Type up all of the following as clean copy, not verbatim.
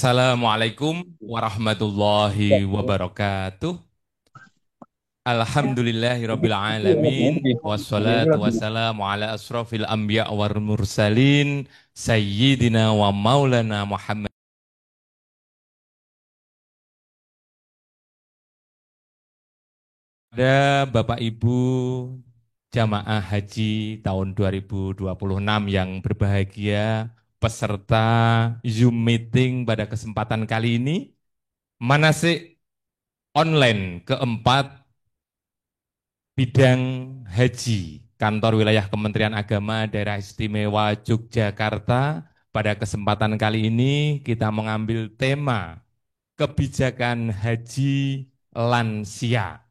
Assalamualaikum warahmatullahi wabarakatuh. Alhamdulillahirabbil alamin wassalatu wassalamu ala asrofil anbiya wal mursalin sayyidina wa maulana Muhammad. Ada Bapak Ibu jamaah haji tahun 2026 yang berbahagia, peserta Zoom meeting pada kesempatan kali ini, manasik online keempat bidang haji kantor wilayah Kementerian Agama Daerah Istimewa Yogyakarta. Pada kesempatan kali ini kita mengambil tema kebijakan haji lansia.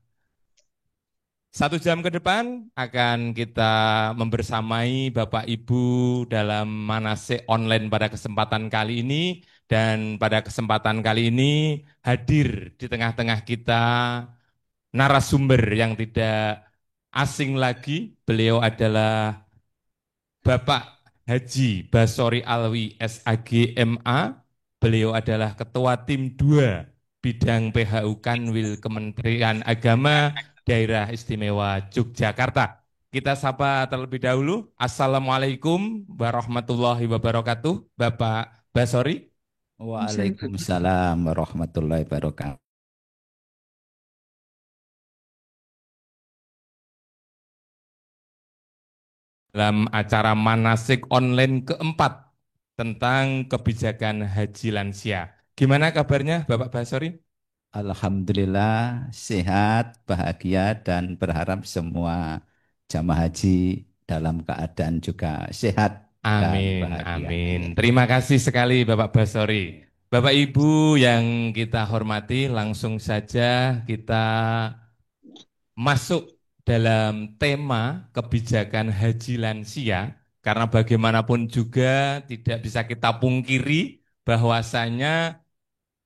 1 jam ke depan akan kita membersamai Bapak Ibu dalam manasik online pada kesempatan kali ini, dan pada kesempatan kali ini hadir di tengah-tengah kita narasumber yang tidak asing lagi. Beliau adalah Bapak Haji Basori Alwi SAG MA. Beliau adalah Ketua Tim 2 Bidang PHU Kanwil Kementerian Agama Daerah Istimewa Yogyakarta. Kita sapa terlebih dahulu. Assalamualaikum warahmatullahi wabarakatuh, Bapak Basori. Waalaikumsalam warahmatullahi wabarakatuh. Dalam acara manasik online keempat tentang kebijakan haji lansia. Gimana kabarnya Bapak Basori? Alhamdulillah sehat, bahagia dan berharap semua jamaah haji dalam keadaan juga sehat dan Amin, bahagia. amin. Ya. Terima kasih sekali Bapak Basori. Bapak Ibu yang kita hormati, langsung saja kita masuk dalam tema kebijakan haji lansia, karena bagaimanapun juga tidak bisa kita pungkiri bahwasanya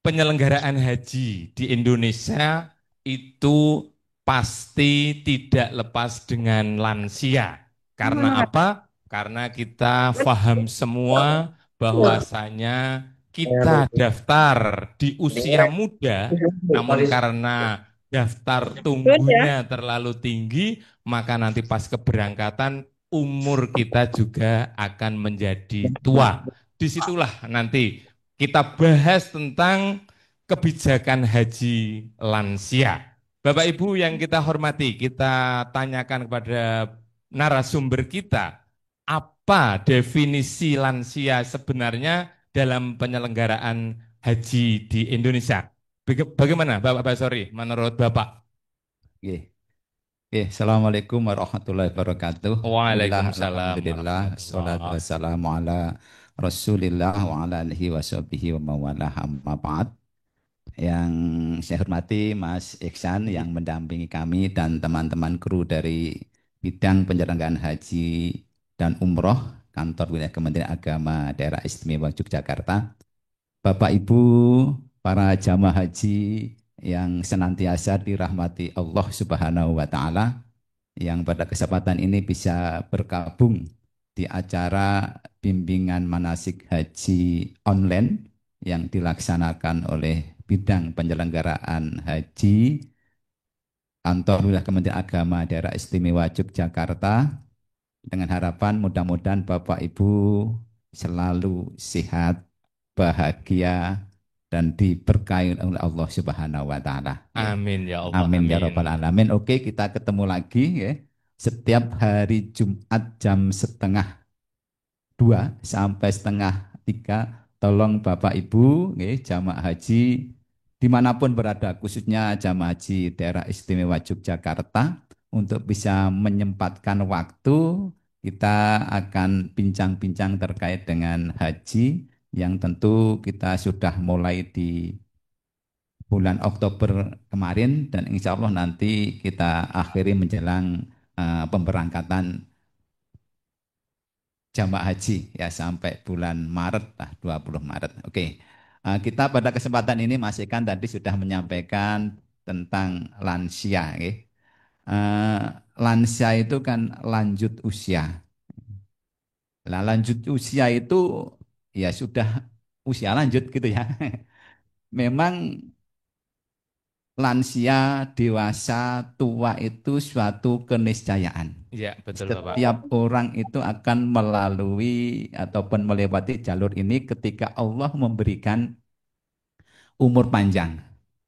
penyelenggaraan haji di Indonesia itu pasti tidak lepas dengan lansia. Karena apa? Karena kita paham semua bahwasanya kita daftar di usia muda, namun karena daftar tunggunya terlalu tinggi, maka nanti pas keberangkatan umur kita juga akan menjadi tua. Disitulah nanti kita bahas tentang kebijakan haji lansia. Bapak Ibu yang kita hormati, kita tanyakan kepada narasumber kita, apa definisi lansia sebenarnya dalam penyelenggaraan haji di Indonesia? Bagaimana Bapak Basori menurut Bapak? Oke. Oke. Assalamualaikum warahmatullahi wabarakatuh. Bismillah, Waalaikumsalam alhamdulillah, assalatu warahmatullah. wassalamu ala Rasulillah wa ala alihi wa sahbihi wa mawalah amma ba'd. Yang saya hormati Mas Iksan yang mendampingi kami dan teman-teman kru dari bidang penyelenggaraan haji dan umroh kantor wilayah Kementerian Agama Daerah Istimewa Yogyakarta, Bapak Ibu para jamaah haji yang senantiasa dirahmati Allah Subhanahu wa taala, yang pada kesempatan ini bisa bergabung di acara bimbingan manasik haji online yang dilaksanakan oleh bidang penyelenggaraan haji kantor wilayah Kementerian Agama Daerah Istimewa Yogyakarta, dengan harapan mudah-mudahan Bapak Ibu selalu sehat, bahagia, dan diberkahi oleh Allah Subhanahu wa taala. Ya. Amin ya Allah, Amin ya amin. rabbal alamin. Oke, kita ketemu lagi ya. Setiap hari Jumat jam setengah 2 sampai setengah 3, tolong Bapak Ibu ya, jamaah haji dimanapun berada, khususnya jamaah haji daerah istimewa Yogyakarta, untuk bisa menyempatkan waktu. Kita akan bincang-bincang terkait dengan haji yang tentu kita sudah mulai di bulan Oktober kemarin, dan insya Allah nanti kita akhiri menjelang pemberangkatan jamaah haji ya sampai bulan Maret, 20 Maret. Oke. Kita pada kesempatan ini Mas Ikan tadi sudah menyampaikan tentang lansia ya. Eh, Lansia itu kan lanjut usia. Nah, lanjut usia itu ya sudah usia lanjut gitu ya. Memang lansia, dewasa, tua itu suatu keniscayaan. Iya, betul Bapak. Setiap orang itu akan melalui ataupun melewati jalur ini ketika Allah memberikan umur panjang.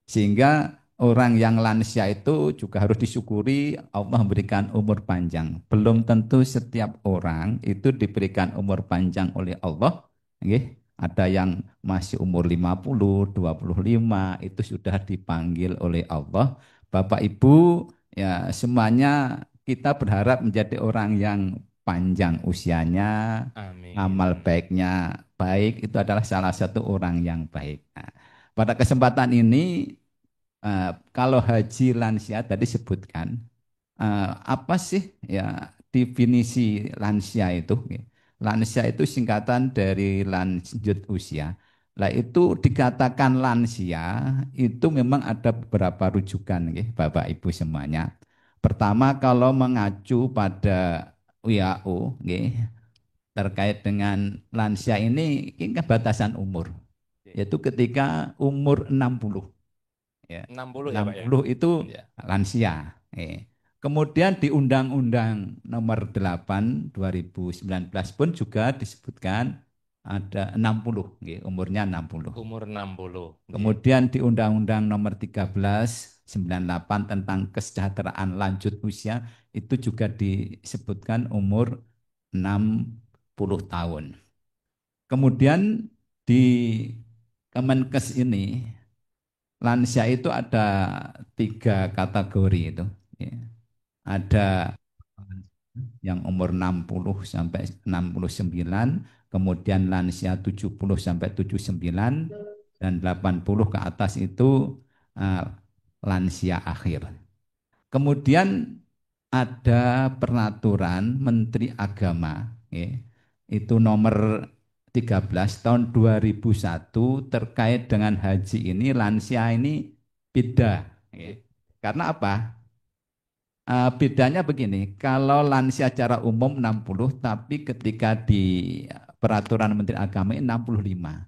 Sehingga orang yang lansia itu juga harus disyukuri Allah memberikan umur panjang. Belum tentu setiap orang itu diberikan umur panjang oleh Allah. Nggih. Ada yang masih umur 50, 25 itu sudah dipanggil oleh Allah. Bapak Ibu, ya semuanya kita berharap menjadi orang yang panjang usianya, amal Amin. baiknya baik, itu adalah salah satu orang yang baik. Nah, pada kesempatan ini, kalau haji lansia tadi sebutkan, apa sih ya definisi lansia itu? Lansia itu singkatan dari lanjut usia. Lah itu dikatakan lansia itu memang ada beberapa rujukan, nggih, Bapak Ibu semuanya. Pertama kalau mengacu pada WHO, nggih, terkait dengan lansia ini kan batasan umur, yaitu ketika umur 60 ya. 60 ya Pak ya? 60 itu Iya. lansia. Kemudian di Undang-Undang Nomor 8 2019 pun juga disebutkan ada 60, umurnya 60. Umur 60. Nggih. Kemudian di Undang-Undang Nomor 13 98 tentang kesejahteraan lanjut usia itu juga disebutkan umur 60 tahun. Kemudian di Kemenkes ini lansia itu ada 3 kategori itu. Ya. Ada yang umur 60 sampai 69, kemudian lansia 70 sampai 79, dan 80 ke atas itu uh, lansia akhir. Kemudian ada peraturan Menteri Agama, ya, itu nomor 13 tahun 2001 terkait dengan haji ini, lansia ini beda. Ya. Karena apa? Bedanya begini, kalau lansia secara umum 60, tapi ketika di peraturan Menteri Agama ini 65.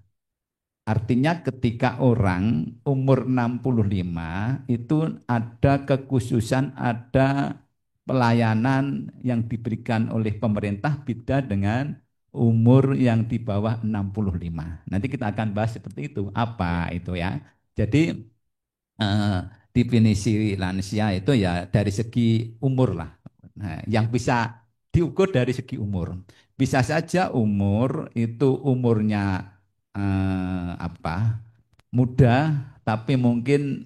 Artinya ketika orang umur 65 itu ada kekhususan, ada pelayanan yang diberikan oleh pemerintah beda dengan umur yang di bawah 65. Nanti kita akan bahas seperti itu. Apa Iya. itu ya? Jadi eh, definisi lansia itu ya dari segi umur lah. Nah, yang bisa diukur dari segi umur. Bisa saja umur itu umurnya apa, muda, tapi mungkin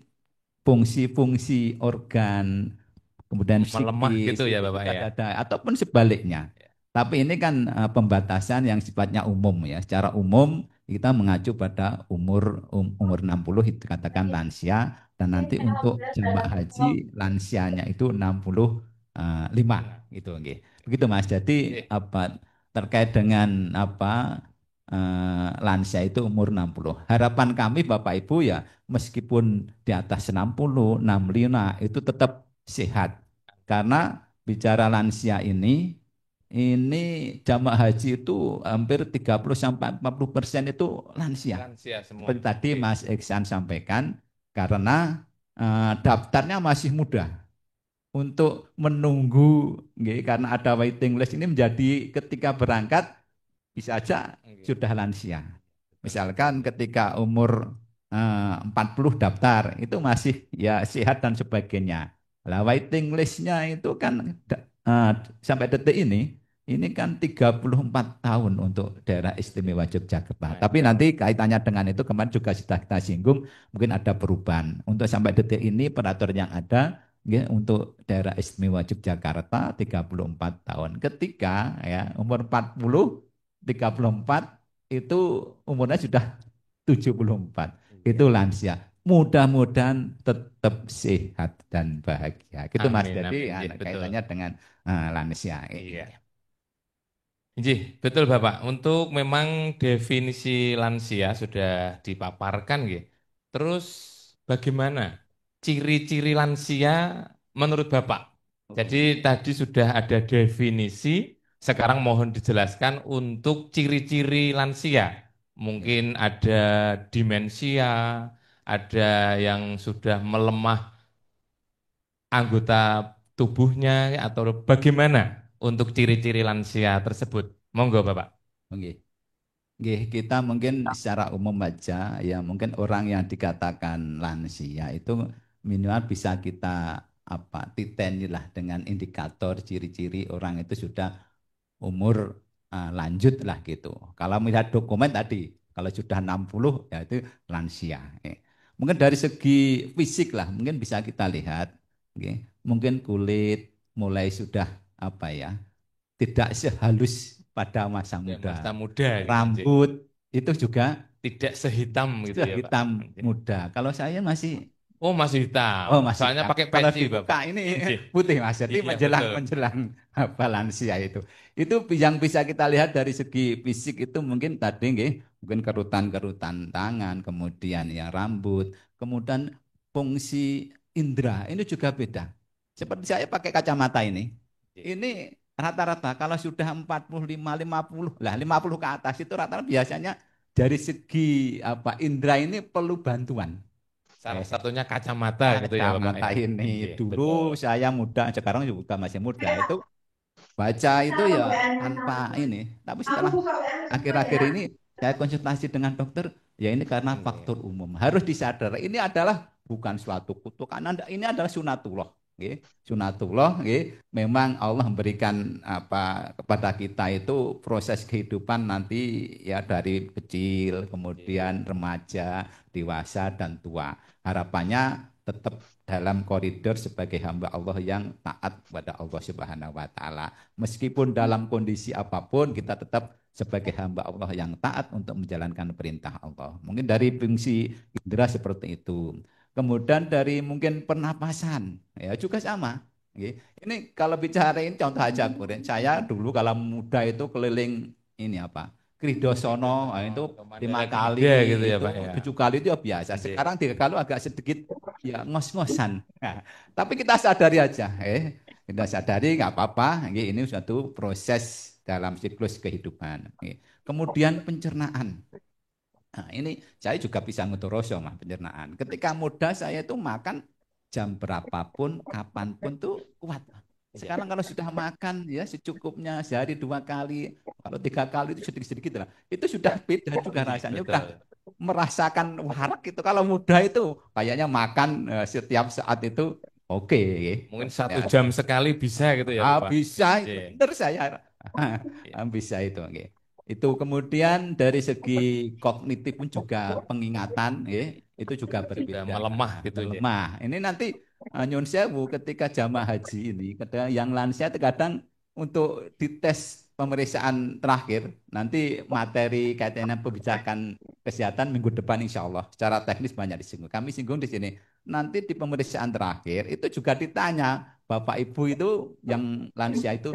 fungsi-fungsi organ, kemudian Melemah psikis gitu ya itu Bapak sudah ya? ada, ataupun sebaliknya. Ya. Tapi ini kan pembatasan yang sifatnya umum ya. Secara umum kita mengacu pada umur 60 itu katakan lansia, dan nanti untuk jemaah haji lansianya itu 65 Nah, gitu nggih. Begitu Mas. Jadi iya. apa terkait dengan apa lansia itu umur 60. Harapan kami Bapak Ibu ya meskipun di atas 60, 65 itu tetap sehat. Karena bicara lansia ini jamaah haji itu hampir 30 sampai 40% itu lansia. Lansia semua. Seperti tadi Oke. Mas Iksan sampaikan, karena daftarnya masih mudah untuk menunggu, nggih, karena ada waiting list ini menjadi ketika berangkat bisa aja Oke. sudah lansia. Betul. Misalkan ketika umur 40 daftar, itu masih ya sehat dan sebagainya. Lah waiting listnya itu kan sampai detik ini kan 34 tahun untuk daerah istimewa Yogyakarta. Tapi Masya Allah. nanti kaitannya dengan itu kemarin juga sudah kita singgung, mungkin ada perubahan. Untuk sampai detik ini peraturan yang ada, ya, untuk daerah istimewa Yogyakarta 34 tahun. Ketika ya umur 40, 34 itu umurnya sudah 74. Iya. Itu lansia. Mudah-mudahan tetap sehat dan bahagia. Gitu Mas. Amin, Jadi amin. Iya, betul. kaitannya dengan lansia ini. Iya. Iya, betul Bapak. Untuk memang definisi lansia sudah dipaparkan, gitu. Terus bagaimana ciri-ciri lansia menurut Bapak? Jadi tadi sudah ada definisi, sekarang mohon dijelaskan untuk ciri-ciri lansia mungkin ada demensia, ada yang sudah melemah anggota tubuhnya, atau bagaimana untuk ciri-ciri lansia tersebut? Monggo, Bapak. Oke. Nggih, kita mungkin secara umum aja ya mungkin orang yang dikatakan lansia itu minimal bisa kita titeni lah dengan indikator ciri-ciri orang itu sudah umur lanjut lah gitu. Kalau melihat dokumen tadi, kalau sudah 60 ya itu lansia. Mungkin dari segi fisik lah mungkin bisa kita lihat, mungkin kulit mulai sudah apa ya, tidak sehalus pada masa Ya, muda. masa muda gitu, Nggih. Rambut itu juga Tidak sehitam gitu ya, Pak. hitam Nggih. muda. Kalau saya masih Oh, masih hitam. oh masih Soalnya hitam. pakai Kalau peci, dibuka Bapak. ini Nggih. putih Mas. Jadi Iya, menjelang betul. menjelang lansia itu. Itu yang bisa kita lihat dari segi fisik itu mungkin tadi nggih, mungkin kerutan-kerutan tangan, kemudian ya rambut, kemudian fungsi indera ini juga beda. Seperti saya pakai kacamata ini. Nggih. Ini rata-rata kalau sudah 45, 50 lah 50 ke atas itu rata-rata biasanya dari segi indera ini perlu bantuan. Salah Eh, satunya kacamata gitu ya, Bapak Kacamata ya. ini Nggih, dulu betul. saya muda, sekarang juga masih muda. Itu baca itu ya tanpa ini. Tapi setelah akhir-akhir ini saya konsultasi dengan dokter, ya ini karena Nggih. faktor umum. Harus disadar, ini adalah bukan suatu kutukan. Ini adalah sunatullah. Nggih. Sunatullah, nggih. Memang Allah memberikan kepada kita itu proses kehidupan nanti ya dari kecil, Nggih. kemudian remaja, dewasa dan tua. Harapannya tetap dalam koridor sebagai hamba Allah yang taat kepada Allah Subhanahu wa taala. Meskipun dalam kondisi apapun kita tetap sebagai hamba Allah yang taat untuk menjalankan perintah Allah. Mungkin dari fungsi indera seperti itu. Kemudian dari mungkin pernapasan, ya juga sama. Ini kalau bicarain contoh aja, saya dulu kalau muda itu keliling ini Kridosono, itu Atau Mandala 5 kali, Krida gitu ya, itu Pak ya. 7 kali itu ya biasa. Nggih. Sekarang 3 kali agak sedikit ya ngos-ngosan. Nah, tapi kita sadari aja, kita sadari nggak apa-apa. Ini suatu proses dalam siklus kehidupan. Kemudian pencernaan. Nah, ini saya juga bisa ngutoroso mah pencernaan. Ketika muda saya itu makan jam berapapun, kapanpun tuh kuat. Nggih. Sekarang kalau sudah makan ya secukupnya sehari 2 kali, kalau 3 kali itu sedikit-sedikit lah. Itu sudah beda juga Nggih, rasanya. Udah betul. merasakan warak itu. Kalau muda itu kayaknya makan setiap saat itu oke. Mungkin satu Ya, jam sekali bisa gitu ya, Bapak. bisa itu Nggih. benar saya. Nggih. Bisa itu. Oke. Itu kemudian dari segi kognitif pun juga pengingatan, itu juga Sudah berbeda, melemah gitu ya. melemah. Ini nanti nyun sewu ketika jamaah haji ini, kadang yang lansia terkadang untuk dites pemeriksaan terakhir, nanti materi kaitannya pembicaraan kesehatan minggu depan insya Allah secara teknis banyak disinggung. Kami singgung di sini. Nanti di pemeriksaan terakhir itu juga ditanya Bapak Ibu itu yang lansia itu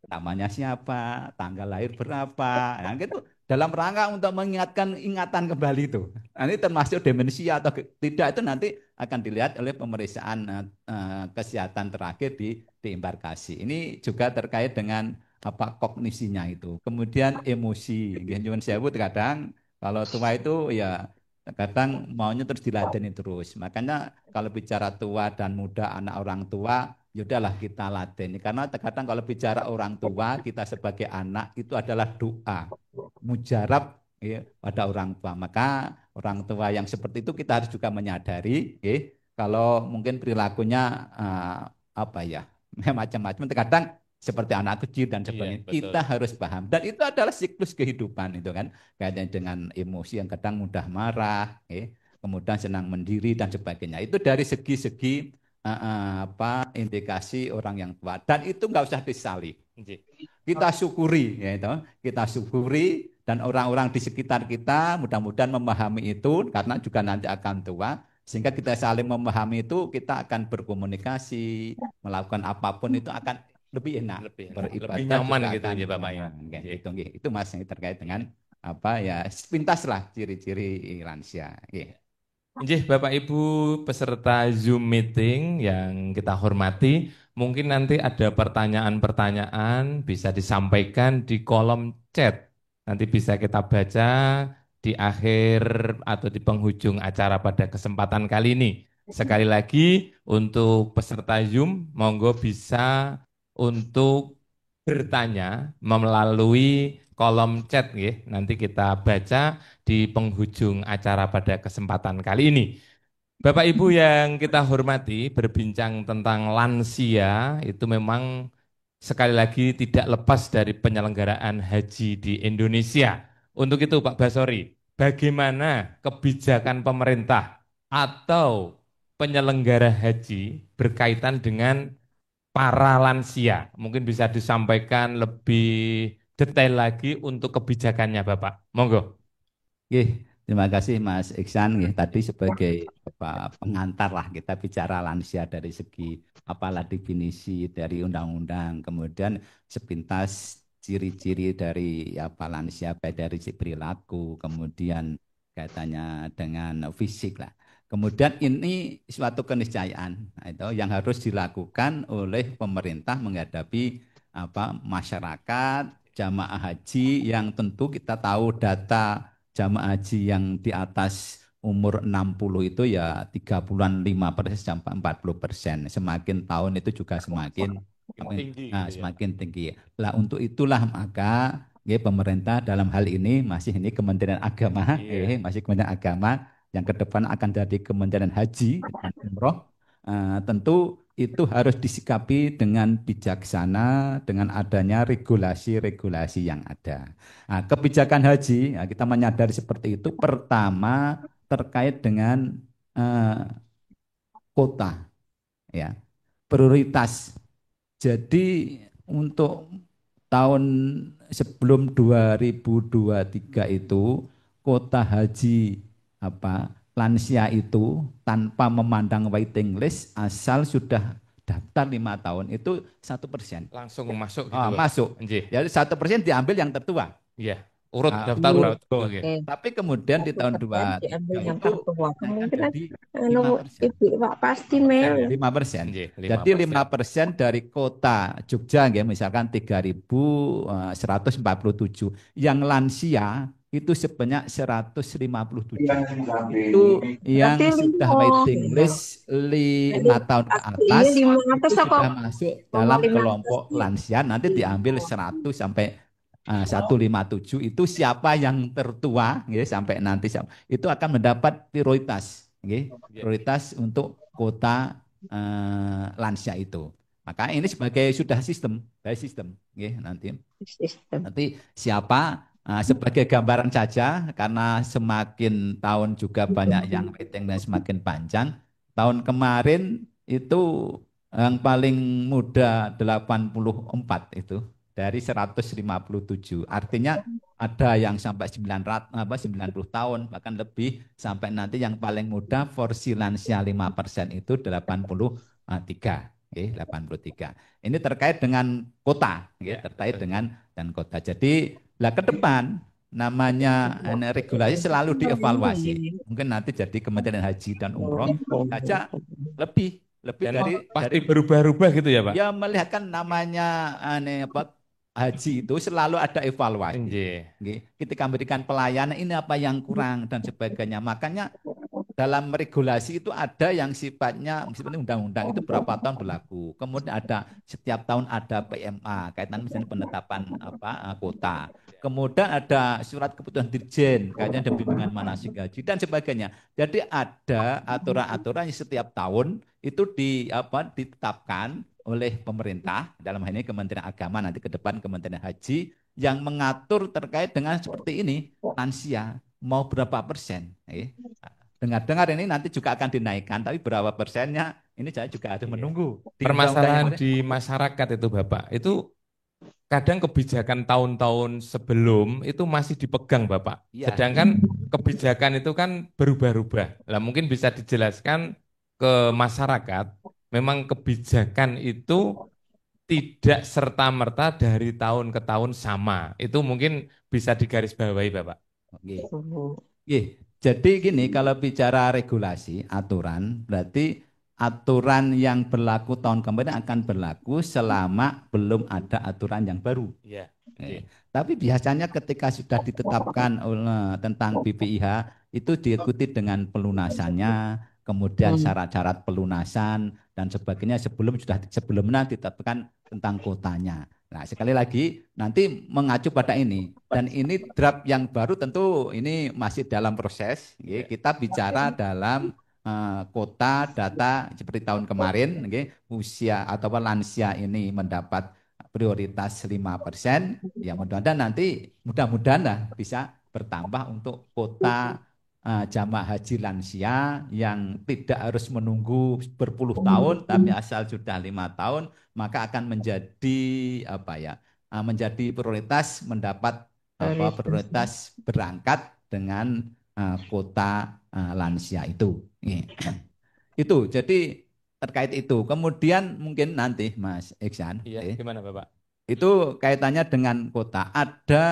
namanya siapa, tanggal lahir berapa, nah, gitu dalam rangka untuk mengingatkan ingatan kembali itu. Nah, ini termasuk demensia atau tidak itu nanti akan dilihat oleh pemeriksaan kesehatan terakhir di embarkasi. Ini juga terkait dengan kognisinya itu. Kemudian emosi, nyuwun sewu kadang kalau tua itu ya kadang maunya terus diladeni terus. Makanya kalau bicara tua dan muda anak orang tua, ya udahlah kita ladeni. Karena terkadang kalau bicara orang tua, kita sebagai anak itu adalah doa, mujarab ya, pada orang tua. Maka orang tua yang seperti itu kita harus juga menyadari, kalau mungkin perilakunya macam-macam. Terkadang seperti anak kecil dan Iya, sebagainya. betul. Kita harus paham. Dan itu adalah siklus kehidupan itu kan. Kaitannya dengan emosi yang kadang mudah marah, kemudian senang mendiri dan sebagainya. Itu dari segi-segi indikasi orang yang tua. Dan itu nggak usah disali. Nggih. Kita syukuri, ya itu. Kita syukuri dan orang-orang di sekitar kita mudah-mudahan memahami itu karena juga nanti akan tua. Sehingga kita saling memahami itu, kita akan berkomunikasi, melakukan apapun itu akan lebih enak. Lebih enak, lebih Beribadah nyaman juga gitu akan ya, Bapak ya. nyaman. Kayak Nggih. gitu, nggih. Itu Mas yang terkait dengan sepintas lah ciri-ciri lansia. Nggih. Nggih, Bapak Ibu peserta Zoom meeting yang kita hormati, mungkin nanti ada pertanyaan-pertanyaan bisa disampaikan di kolom chat. Nanti bisa kita baca di akhir atau di penghujung acara pada kesempatan kali ini. Sekali lagi untuk peserta Zoom, monggo bisa untuk bertanya melalui kolom chat ya. Nanti kita baca di penghujung acara pada kesempatan kali ini. Bapak Ibu yang kita hormati, berbincang tentang lansia itu memang sekali lagi tidak lepas dari penyelenggaraan haji di Indonesia. Untuk itu Pak Basori, bagaimana kebijakan pemerintah atau penyelenggara haji berkaitan dengan para lansia? Mungkin bisa disampaikan lebih detail lagi untuk kebijakannya Bapak. Monggo. Oke, terima kasih Mas Iksan. Nggih, tadi sebagai pengantar lah kita bicara lansia dari segi apalah definisi dari undang-undang, kemudian sepintas ciri-ciri dari apa lansia baik dari segi perilaku, kemudian kaitannya dengan fisik lah. Kemudian ini suatu keniscayaan, nah, itu yang harus dilakukan oleh pemerintah menghadapi apa masyarakat jamaah haji yang tentu kita tahu data jamaah haji yang di atas umur 60 itu ya 30-an 5% sampai 40%. Semakin tahun itu juga semakin Tinggi nah, gitu ya Pak. semakin tinggi. Lah untuk itulah maka pemerintah dalam hal ini masih ini Kementerian Agama, Iya. masih Kementerian Agama yang ke depan akan jadi Kementerian Haji dan Umroh. Tentu itu harus disikapi dengan bijaksana dengan adanya regulasi-regulasi yang ada. Nah, kebijakan haji, ya, kita menyadari seperti itu. Pertama, terkait dengan eh, kota, ya, prioritas. Jadi untuk tahun sebelum 2023 itu, kota haji apa lansia itu tanpa memandang waiting list, asal sudah daftar 5 tahun itu 1%. Langsung masuk gitu Bapak. Masuk. Nggih. Jadi 1% diambil yang tertua. Iya. Urut daftar Urut. urut. Oke. Tapi kemudian di tahun 1% diambil 23 yang itu tertua. dinaikkan Kemungkinan jadi anu 5%. ibu Pak pasti Persen mel. ya. 5%. Nggih, Jadi 5%. 5% dari kota Jogja ya, misalkan 3.147. Yang lansia itu sebanyak 157. Itu yang Berarti sudah lima. waiting list 5 tahun ke atas Aslinya 500 itu kok sudah masuk dalam 500 kelompok lansia. Nanti diambil 100 sampai 157 itu siapa yang tertua ya, sampai nanti itu akan mendapat prioritas ya, Iya. prioritas untuk kota lansia itu. Maka ini sebagai sudah sistem, by sistem ya, nanti sistem. nanti siapa sebagai gambaran saja karena semakin tahun juga banyak yang waiting dan semakin panjang. Tahun kemarin itu yang paling muda 84 itu dari 157. Artinya ada yang sampai 90 tahun bahkan lebih, sampai nanti yang paling muda porsi lansia 5% itu 83. Oke, 83. Ini terkait dengan kota, Ya, terkait betul. dengan dan kota. Jadi, lah ke depan namanya regulasi selalu dievaluasi. Mungkin nanti jadi Kementerian Haji dan Umroh saja lebih Dan dari pasti berubah-ubah gitu ya Pak. ya melihat kan namanya apa haji itu selalu ada evaluasi. Nggih. Nggih. Ketika memberikan pelayanan ini apa yang kurang dan sebagainya. Makanya dalam regulasi itu ada yang sifatnya undang-undang itu berapa tahun berlaku. Kemudian ada setiap tahun ada PMA kaitan misalnya penetapan apa kota. Kemudian ada surat keputusan dirjen kaitannya dengan bimbingan manasik haji dan sebagainya. Jadi ada aturan-aturan yang setiap tahun itu ditetapkan oleh pemerintah, dalam hal ini Kementerian Agama, nanti ke depan Kementerian Haji, yang mengatur terkait dengan seperti ini lansia mau berapa persen. Dengar-dengar ini nanti juga akan dinaikkan, tapi berapa persennya ini saya juga harus menunggu. Di Permasalahan undang-undang di masyarakat itu Bapak, itu kadang kebijakan tahun-tahun sebelum itu masih dipegang Bapak. ya, Sedangkan kebijakan itu kan berubah-ubah. Lah mungkin bisa dijelaskan ke masyarakat, memang kebijakan itu tidak serta-merta dari tahun ke tahun sama. Itu mungkin bisa digarisbawahi Bapak. oke. Jadi gini, kalau bicara regulasi, aturan, berarti aturan yang berlaku tahun kemarin akan berlaku selama belum ada aturan yang baru. Iya. Eh, Tapi biasanya ketika sudah ditetapkan tentang BPIH itu diikuti dengan pelunasannya, kemudian Hmm. syarat-syarat pelunasan dan sebagainya sebelumnya ditetapkan tentang kotanya. Nah, sekali lagi nanti mengacu pada ini dan ini draft yang baru tentu ini masih dalam proses. Ya. Kita bicara dalam kota data seperti tahun kemarin, usia atau lansia ini mendapat prioritas 5%. Ya mudah-mudahan lah bisa bertambah untuk kota jamaah haji lansia yang tidak harus menunggu berpuluh tahun, tapi asal sudah 5 tahun maka akan menjadi apa ya, menjadi prioritas mendapat Prioritas. prioritas berangkat dengan kota lansia itu. Itu jadi terkait itu. Kemudian mungkin nanti Mas Iksan, Iya, gimana Bapak? itu kaitannya dengan kota. Ada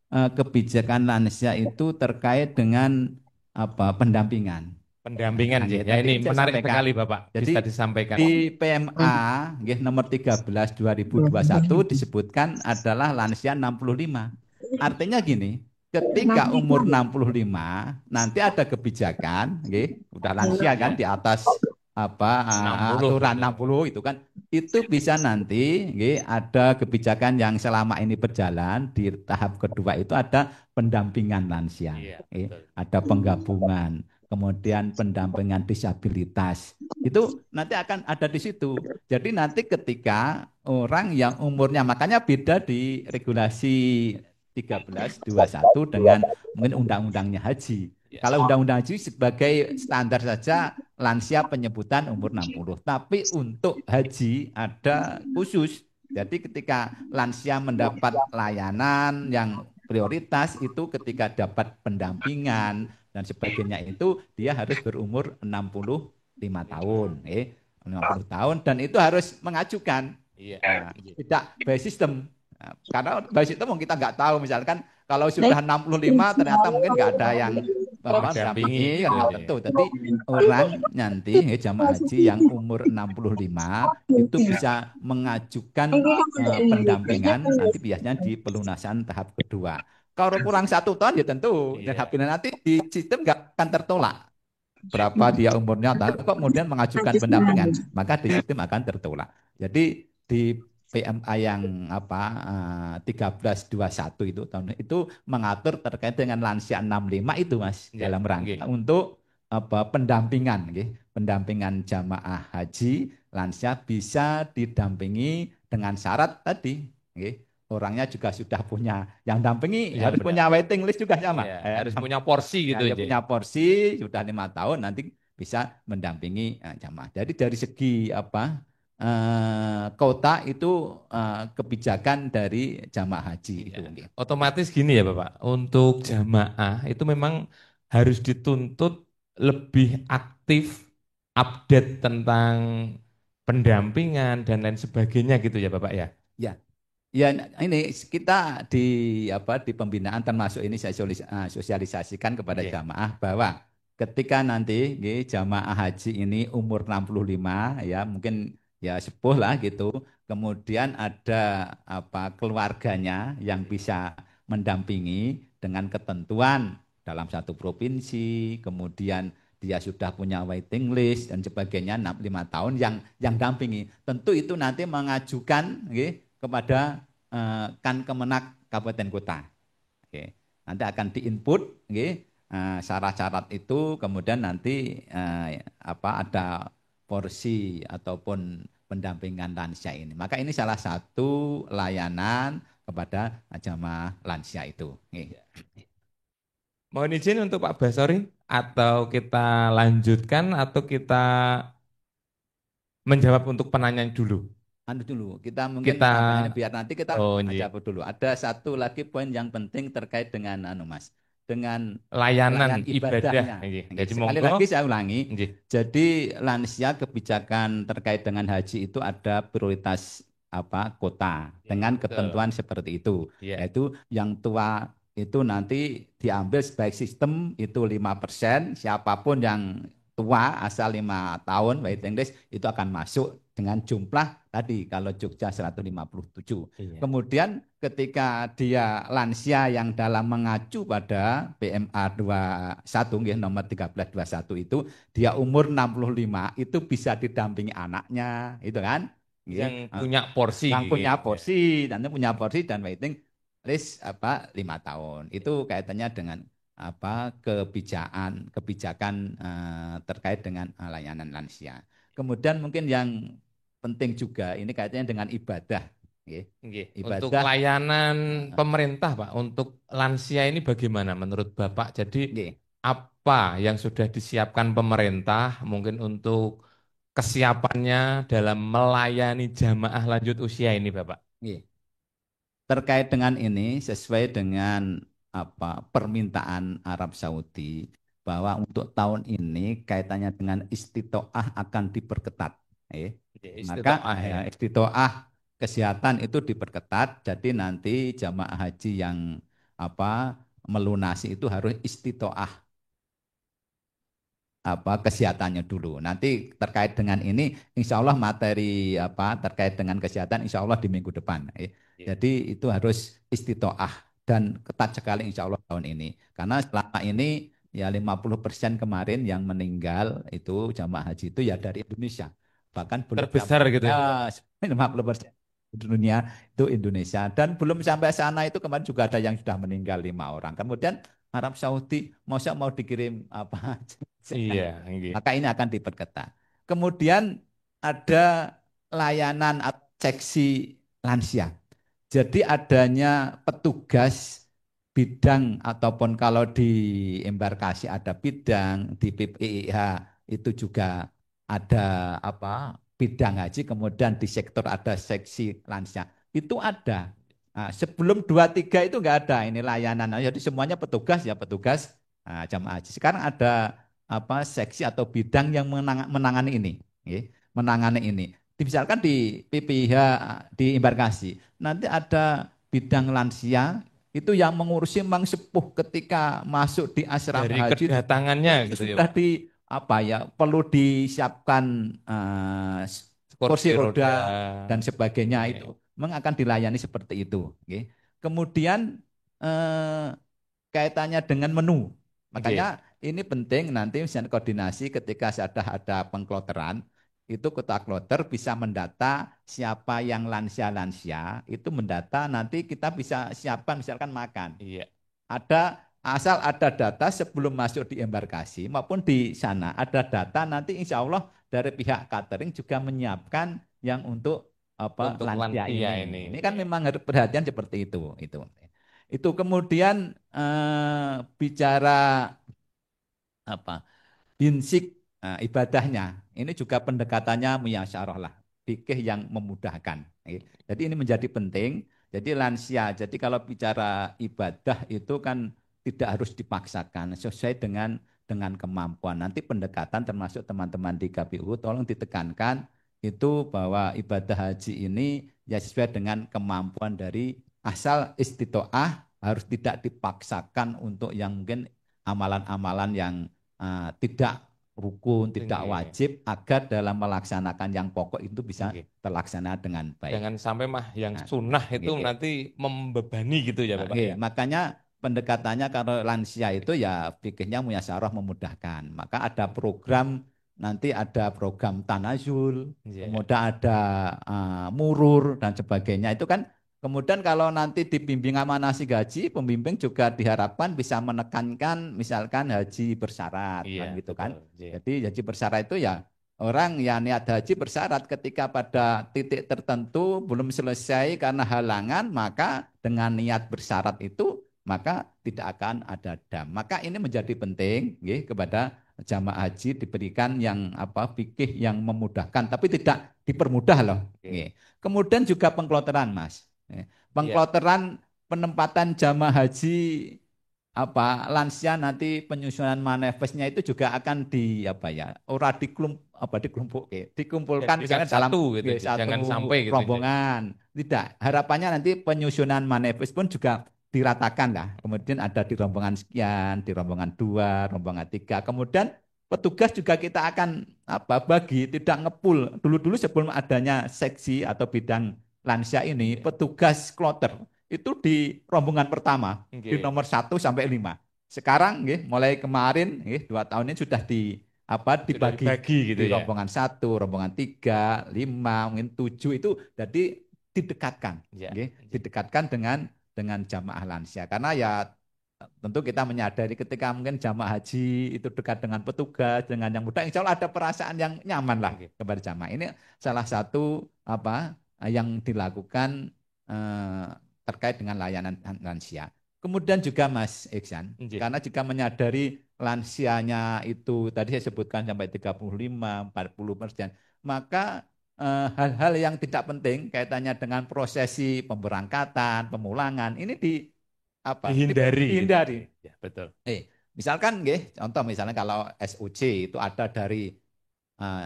kebijakan lansia itu terkait dengan apa pendampingan. Pendampingan Nah, sih. ya, Ya tadi ini saya menarik sampaikan. sekali Bapak, Jadi bisa disampaikan. di PMA nggih, nomor 13 2021 disebutkan adalah lansia 65. Artinya gini, ketika umur 65 nanti ada kebijakan, nggih, udah lansia kan Ya, di atas apa 60 aturan berarti. 60 itu kan itu bisa nanti nggih, ada kebijakan yang selama ini berjalan di tahap kedua itu ada pendampingan lansia, Iya, nggih, betul. ada penggabungan, kemudian pendampingan disabilitas. Itu nanti akan ada di situ. Jadi nanti ketika orang yang umurnya makanya beda di regulasi 1321 dengan mungkin undang-undangnya haji. Ya. Kalau undang-undang haji sebagai standar saja lansia penyebutan umur 60. Tapi untuk haji ada khusus. Jadi ketika lansia mendapat layanan yang prioritas itu ketika dapat pendampingan dan sebagainya itu dia harus berumur 65 tahun, 60 tahun dan itu harus mengajukan. Iya. Nah, Iya. tidak by system. Nah, karena by system kita nggak tahu misalkan kalau Baik. sudah 65 ternyata mungkin nggak ada yang apa Mendampingi dampingi kan gitu nggak aja. tentu. Tapi orang nanti jamaah haji yang umur 65 itu bisa mengajukan pendampingan nanti biasanya di pelunasan tahap kedua. Kalau kurang 1 tahun ya tentu dan Iya. HP nanti di sistem nggak akan tertolak berapa dia umurnya, kok kemudian mengajukan pendampingan, maka di sistem akan tertolak. Jadi di PMA yang apa 1321 itu tahun itu mengatur terkait dengan lansia 65 itu Mas Iya. dalam Oke. rangka untuk apa pendampingan, nggih. Pendampingan jamaah haji lansia bisa didampingi dengan syarat tadi, nggih. Orangnya juga sudah punya yang dampingi Iya harus benar. punya waiting list juga sama. Iya, harus punya porsi Ya, gitu dia aja. punya porsi sudah 5 tahun nanti bisa mendampingi jamaah. Jadi dari segi apa kota itu kebijakan dari jamaah haji Iya. itu. Otomatis gini ya Bapak, untuk jamaah itu memang harus dituntut lebih aktif, update tentang pendampingan dan lain sebagainya gitu ya Bapak ya. Ya, ya ini kita di apa di pembinaan termasuk ini saya sosialisasikan kepada Oke. jamaah bahwa ketika nanti jamaah haji ini umur 65 ya mungkin ya sepuh lah gitu. Kemudian ada apa keluarganya yang bisa mendampingi dengan ketentuan dalam satu provinsi, kemudian dia sudah punya waiting list dan sebagainya 5 tahun yang dampingi. Tentu itu nanti mengajukan kepada kan Kemenak Kabupaten Kota. Oke. Nanti akan diinput syarat-syarat itu kemudian nanti apa ada porsi ataupun pendampingan lansia ini. Maka ini salah satu layanan kepada jamaah lansia itu. Mohon izin untuk Pak Basori atau kita lanjutkan atau kita menjawab untuk penanyaan dulu. Anu dulu, kita mungkin Kita apa ini biar nanti kita oh jawab dulu. Ada satu lagi poin yang penting terkait dengan anu Mas, dengan layanan pelayan ibadah. ibadahnya. Nggih. Oke, Jadi sekali monggo. lagi saya ulangi. Nggih. Jadi lansia kebijakan terkait dengan haji itu ada prioritas apa kota Iya, dengan betul. ketentuan seperti itu. Iya. Yaitu yang tua itu nanti diambil sebagai sistem itu 5%, siapapun yang tua asal 5 tahun waiting list itu akan masuk dengan jumlah tadi kalau Jogja 157. Iya. Kemudian ketika dia lansia yang dalam mengacu pada PMA 21 nggih, nomor 1321 itu dia umur 65 itu bisa didampingi anaknya itu kan Yang nggih. punya porsi Yang punya gitu ya. porsi dan punya porsi dan waiting list 5 tahun. Itu kaitannya dengan kebijakan kebijakan terkait dengan layanan lansia. Kemudian mungkin yang penting juga ini kaitannya dengan ibadah, nggih. Nggih. Untuk Ibadah, layanan eh, pemerintah, Pak, untuk lansia ini bagaimana menurut Bapak? Jadi nggih, apa yang sudah disiapkan pemerintah mungkin untuk kesiapannya dalam melayani jamaah lanjut usia ini, Bapak? nggih. Terkait dengan ini sesuai dengan permintaan Arab Saudi bahwa untuk tahun ini kaitannya dengan istitoah akan diperketat. Nggih, Maka istitoah ya. istitoah kesehatan itu diperketat. Jadi nanti jamaah haji yang melunasi itu harus istitoah kesehatannya dulu. Nanti terkait dengan ini, insya Allah materi terkait dengan kesehatan, insya Allah di minggu depan. Nggih. Jadi itu harus istitoah dan ketat sekali insya Allah tahun ini. Karena selama ini ya 50% kemarin yang meninggal itu jamaah haji itu ya dari Indonesia. Bahkan belum Terbesar sampai gitu ya, Pak. 50% di dunia itu Indonesia dan belum sampai sana itu kemarin juga ada yang sudah meninggal 5 orang. Kemudian Arab Saudi mau dikirim Iya, nggih. maka ini akan diperketat. Kemudian ada layanan seksi lansia. Jadi adanya petugas bidang ataupun kalau di embarkasi ada bidang, di PPIH itu juga ada bidang haji, kemudian di sektor ada seksi lansia. Itu ada. Nah, sebelum 23 itu enggak ada ini layanan. Jadi semuanya petugas ya petugas jamaah haji. Sekarang ada seksi atau bidang yang menangani ini, menangani ini. Misalkan di PPIH di embarkasi, nanti ada bidang lansia itu yang mengurusi Mang Sepuh ketika masuk di asrama Dari haji kedatangannya itu gitu ya, sudah Pak. perlu disiapkan kursi Kursi roda. roda dan sebagainya Iya. itu memang akan dilayani seperti itu. Kemudian eh, kaitannya dengan menu. Nggih. Makanya ini penting nanti misalnya koordinasi ketika sudah ada pengkloteran, itu kota kloter bisa mendata siapa yang lansia-lansia, itu mendata nanti kita bisa siapkan misalkan makan. Iya. Asal ada data sebelum masuk di embarkasi maupun di sana ada data nanti insya Allah dari pihak catering juga menyiapkan yang untuk Untuk lansia lansia ini. ini. Ini kan Nggih. memang harus perhatian seperti itu. Itu kemudian bicara apa binsik ibadahnya ini juga pendekatannya muyasyarah lah fikih yang memudahkan. Jadi ini menjadi penting. Jadi lansia. Jadi kalau bicara ibadah itu kan tidak harus dipaksakan sesuai dengan kemampuan. Nanti pendekatan termasuk teman-teman di KPU tolong ditekankan itu bahwa ibadah haji ini ya sesuai dengan kemampuan dari asal istitoah harus tidak dipaksakan untuk yang mungkin amalan-amalan yang tidak rukun, tidak Nggih. wajib agar dalam melaksanakan yang pokok itu bisa Nggih. terlaksana dengan baik. Jangan sampai mah yang Nah, sunnah itu gitu. nanti membebani gitu ya, Bapak ya. Makanya pendekatannya kalau lansia itu ya fikihnya muyasyarah memudahkan. Maka ada program nanti ada program tanazul, Iya. kemudian ada murur dan sebagainya. Itu kan kemudian kalau nanti dibimbing manasik haji, pembimbing juga diharapkan bisa menekankan misalkan haji bersyarat Iya, kan gitu betul. kan. Iya. Jadi haji bersyarat itu ya orang yang niat haji bersyarat ketika pada titik tertentu belum selesai karena halangan, maka dengan niat bersyarat itu maka tidak akan ada dam. Maka ini menjadi penting kepada jamaah haji diberikan yang fikih yang memudahkan, tapi tidak dipermudah loh. Oke. Kemudian juga pengkloteran, Mas. Iya. Pengkloteran penempatan jamaah haji lansia nanti penyusunan manifestnya itu juga akan ora dikumpulkan Jadikan misalnya dalam satu gitu, satu jangan sampai gitu. rombongan. Tidak, harapannya nanti penyusunan manifest pun juga diratakan lah. Kemudian ada di rombongan sekian, di rombongan 2, rombongan 3. Kemudian petugas juga kita akan bagi, tidak ngepul. Dulu-dulu sebelum adanya seksi atau bidang lansia ini, petugas kloter itu di rombongan pertama, di Nggih. nomor 1 sampai 5. Sekarang mulai kemarin 2 tahun ini sudah Sudah dibagi dibagi gitu di ya. rombongan 1, rombongan 3, 5, mungkin 7 itu jadi didekatkan, Ya. didekatkan dengan jamaah lansia karena ya tentu kita menyadari ketika mungkin jamaah haji itu dekat dengan petugas, dengan yang muda, insya Allah ada perasaan yang nyaman lah Nggih. kepada jamaah. Ini salah satu yang dilakukan eh, terkait dengan layanan lansia. Kemudian juga Mas Iksan, Nggih. karena jika menyadari lansianya itu tadi saya sebutkan sampai 35-40%, maka hal-hal yang tidak penting kaitannya dengan prosesi pemberangkatan, pemulangan ini Dihindari gitu. dihindari. Ya, betul. Misalkan contoh misalnya kalau SUC itu ada dari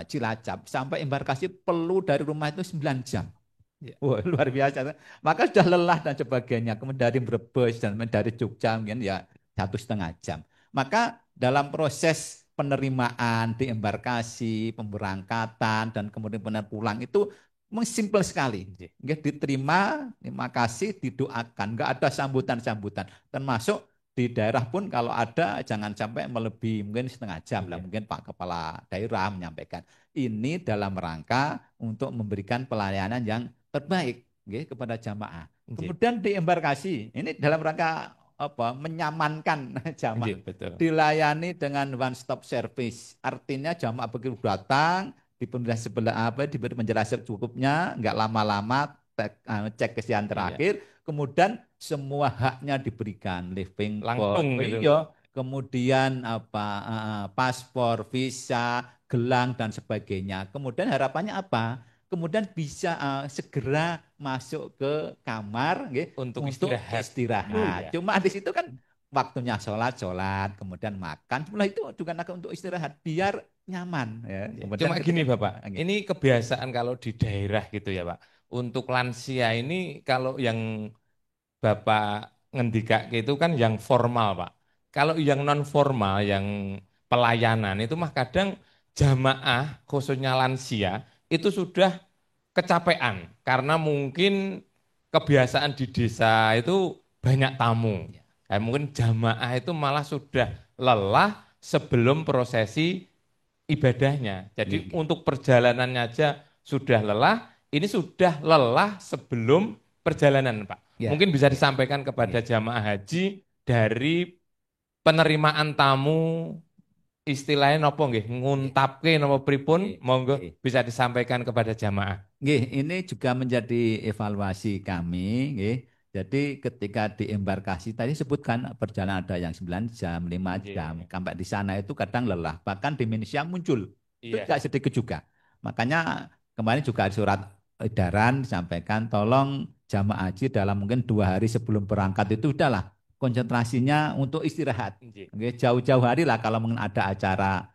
Cilacap sampai embarkasi perlu dari rumah itu 9 jam. Ya. Wah, luar biasa. Maka sudah lelah dan sebagainya. Kemudian dari Brebes dan dari Jogja mungkin ya 1,5 jam. Maka dalam proses penerimaan di embarkasi, pemberangkatan dan kemudian benar pulang itu simpel sekali. Diterima, terima kasih, didoakan. Enggak ada sambutan-sambutan. Termasuk di daerah pun kalau ada jangan sampai melebihi mungkin 1/2 jam lah. Mungkin Pak Kepala Daerah menyampaikan. Ini dalam rangka untuk memberikan pelayanan yang terbaik kepada jamaah. Kemudian di embarkasi, ini dalam rangka menyamankan jamaah. Dilayani dengan one stop service. Artinya jamaah begitu datang, diberi sebelah diberi penjelasan cukupnya, nggak lama-lama cek kesehatan terakhir, kemudian semua haknya diberikan, living langsung gitu. Kemudian paspor, visa, gelang dan sebagainya. Kemudian harapannya apa? Kemudian bisa segera masuk ke kamar untuk istirahat. Cuma di situ kan waktunya sholat, kemudian makan. Setelah itu juga untuk istirahat biar nyaman. Ya. Cuma gini Bapak, ini kebiasaan kalau di daerah gitu ya Pak. Untuk lansia ini kalau yang Bapak ngendika itu kan yang formal Pak. Kalau yang non formal, yang pelayanan itu mah kadang jamaah khususnya lansia itu sudah kecapean karena mungkin kebiasaan di desa itu banyak tamu. Mungkin jamaah itu malah sudah lelah sebelum prosesi ibadahnya. Jadi untuk perjalanannya aja sudah lelah, ini sudah lelah sebelum perjalanan, Pak. Mungkin bisa disampaikan kepada jamaah haji dari penerimaan tamu istilahnya nopo nggih nguntapke napa pripun monggo bisa disampaikan kepada jamaah. Ini juga menjadi evaluasi kami Jadi ketika di embarkasi tadi sebutkan perjalanan ada yang 9 jam, 5 jam. Sampai di sana itu kadang lelah. Bahkan demensia muncul. Itu tidak sedikit juga. Makanya kemarin juga surat edaran disampaikan tolong jamaah haji dalam mungkin 2 hari sebelum berangkat itu udahlah konsentrasinya untuk istirahat. Jauh-jauh hari lah kalau mungkin ada acara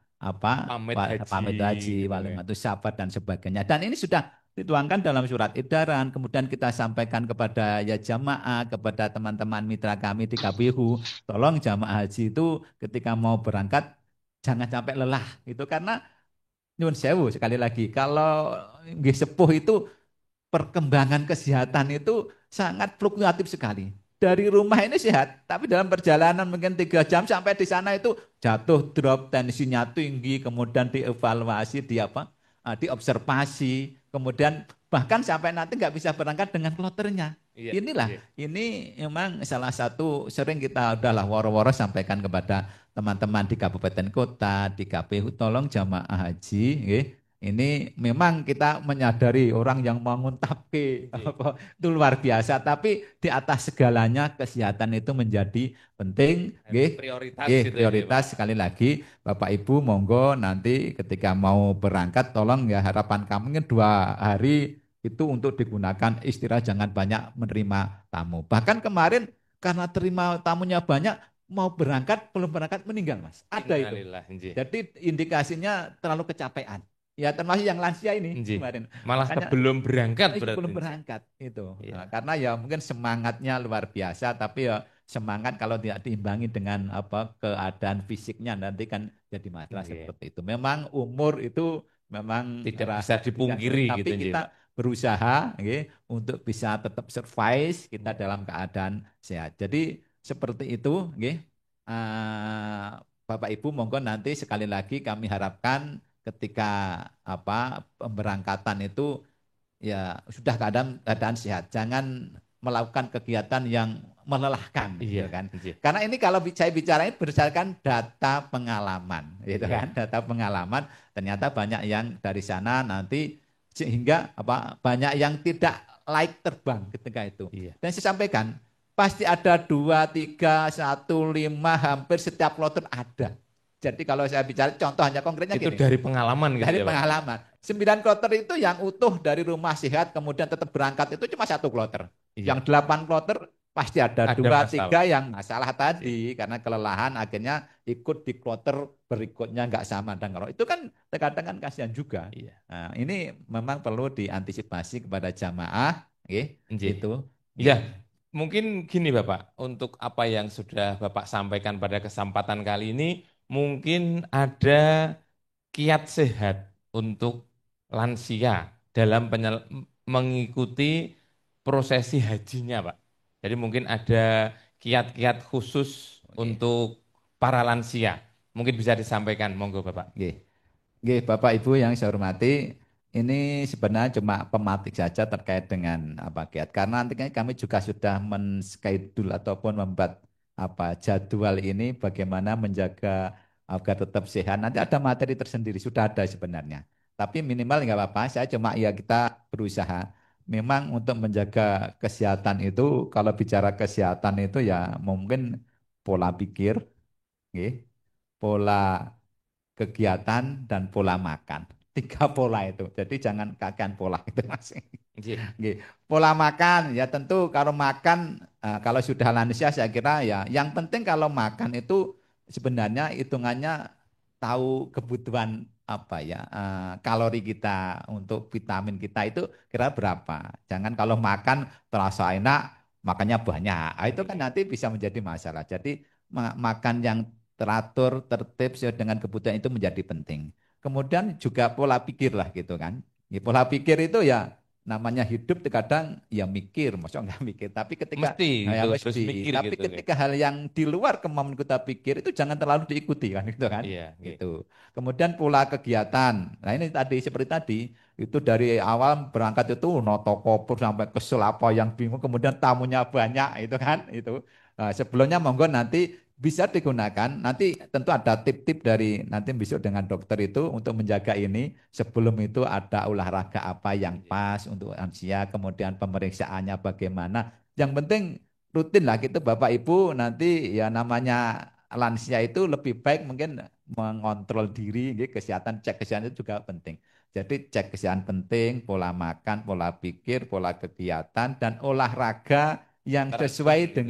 pamit haji, walimatus syafaat dan sebagainya. Dan ini sudah dituangkan dalam surat edaran, kemudian kita sampaikan kepada ya jamaah, kepada teman-teman mitra kami di KPU, tolong jamaah haji itu ketika mau berangkat jangan sampai lelah gitu karena nyun sewu sekali lagi kalau nggih sepuh itu perkembangan kesehatan itu sangat fluktuatif sekali. Dari rumah ini sehat, tapi dalam perjalanan mungkin 3 jam sampai di sana itu jatuh, drop, tensinya tinggi, kemudian dievaluasi, diobservasi, kemudian bahkan sampai nanti nggak bisa berangkat dengan kloternya. Ini memang salah satu sering kita udahlah woro-woro sampaikan kepada teman-teman di kabupaten kota, di KPU, tolong jamaah haji, ini memang kita menyadari orang yang menguntapke itu luar biasa, tapi di atas segalanya kesehatan itu menjadi penting. Prioritas sekali lagi, Bapak Ibu monggo nanti ketika mau berangkat tolong ya harapan kami 2 hari itu untuk digunakan istirahat, jangan banyak menerima tamu. Bahkan kemarin karena terima tamunya banyak, mau berangkat belum berangkat meninggal Mas. Ada itu. Jadi indikasinya terlalu kecapean. Ya termasuk yang lansia ini kemarin. Malah sebelum berangkat berarti. Sebelum berangkat itu. Nah, karena ya mungkin semangatnya luar biasa tapi ya semangat kalau tidak diimbangi dengan apa keadaan fisiknya nanti kan jadi masalah Nggih. seperti itu. Memang umur itu memang Tidak bisa rahasia tidak dipungkiri gitu tapi nggih, kita Pak. berusaha nggih, untuk bisa tetap survive kita Hmm. dalam keadaan sehat. Jadi seperti itu nggih. Bapak Ibu monggo nanti sekali lagi kami harapkan ketika apa pemberangkatan itu ya sudah keadaan sehat. Jangan melakukan kegiatan yang melelahkan Iya, gitu kan. nggih. Karena ini kalau saya bicarain berdasarkan data pengalaman gitu Iya, kan. Data pengalaman ternyata banyak yang dari sana nanti sehingga apa banyak yang tidak like terbang ketika itu. iya. Dan saya sampaikan pasti ada 2, 3, 1, 5 hampir setiap kloter ada. Jadi kalau saya bicara contoh hanya konkretnya Itu gini. dari pengalaman gitu Dari ya, Pak. pengalaman. 9 kloter itu yang utuh dari rumah sehat kemudian tetap berangkat itu cuma 1 kloter. Iya, Yang 8 kloter pasti ada ada 2, masalah. 3 yang masalah Iya, tadi karena kelelahan akhirnya ikut di kloter berikutnya nggak sama dan kalau itu kan terkadang kan kasihan juga. iya. Nah, ini memang perlu diantisipasi kepada jamaah, Nggih. gitu. Ya, Nggih. mungkin gini Bapak, untuk apa yang sudah Bapak sampaikan pada kesempatan kali ini, mungkin ada kiat sehat untuk lansia dalam mengikuti prosesi hajinya, Pak. Jadi mungkin ada kiat-kiat khusus Oke. untuk para lansia. Mungkin bisa disampaikan, monggo Bapak. Nggih. Nggih, Bapak Ibu yang saya hormati, ini sebenarnya cuma pematik saja terkait dengan apa kiat. Karena nanti kami juga sudah men-schedule ataupun membuat apa jadwal ini bagaimana menjaga agar tetap sehat. Nanti ada materi tersendiri, sudah ada sebenarnya. Tapi minimal nggak apa-apa, saya cuma ya kita berusaha. Memang untuk menjaga kesehatan itu, kalau bicara kesehatan itu ya mungkin pola pikir, nggih, pola kegiatan dan pola makan. 3 pola itu. Jadi jangan kakean pola itu Mas. Nggih. Nggih. Pola makan ya tentu kalau makan kalau sudah lansia saya kira ya yang penting kalau makan itu sebenarnya hitungannya tahu kebutuhan apa ya kalori kita untuk vitamin kita itu kira berapa. Jangan kalau makan terasa enak makannya banyak. Itu kan Nggih. nanti bisa menjadi masalah. Jadi makan yang teratur, tertib sesuai dengan kebutuhan itu menjadi penting. Kemudian juga pola pikir lah gitu kan. Ya, pola pikir itu ya namanya hidup terkadang ya mikir, maksudnya nggak mikir. Tapi ketika Mesti nah, itu ya harus mesti, mikir tapi gitu nggih. ketika hal yang di luar kemampuan kita pikir itu jangan terlalu diikuti kan, gitu kan? Iya, nggih. Gitu. Kemudian pola kegiatan. Nah ini tadi seperti tadi itu dari awal berangkat itu noto kopur sampai kesel apa yang bingung, kemudian tamunya banyak itu kan itu. Nah, sebelumnya monggo nanti bisa digunakan. Nanti tentu ada tip-tip dari nanti besok dengan dokter itu untuk menjaga ini. Sebelum itu ada olahraga apa yang Nggih. pas untuk lansia, kemudian pemeriksaannya bagaimana. Yang penting rutin lah gitu Bapak Ibu nanti ya namanya lansia itu lebih baik mungkin mengontrol diri, gitu, kesehatan, cek kesehatan itu juga penting. Jadi cek kesehatan penting, pola makan, pola pikir, pola kegiatan, dan olahraga yang Teratur sesuai gitu.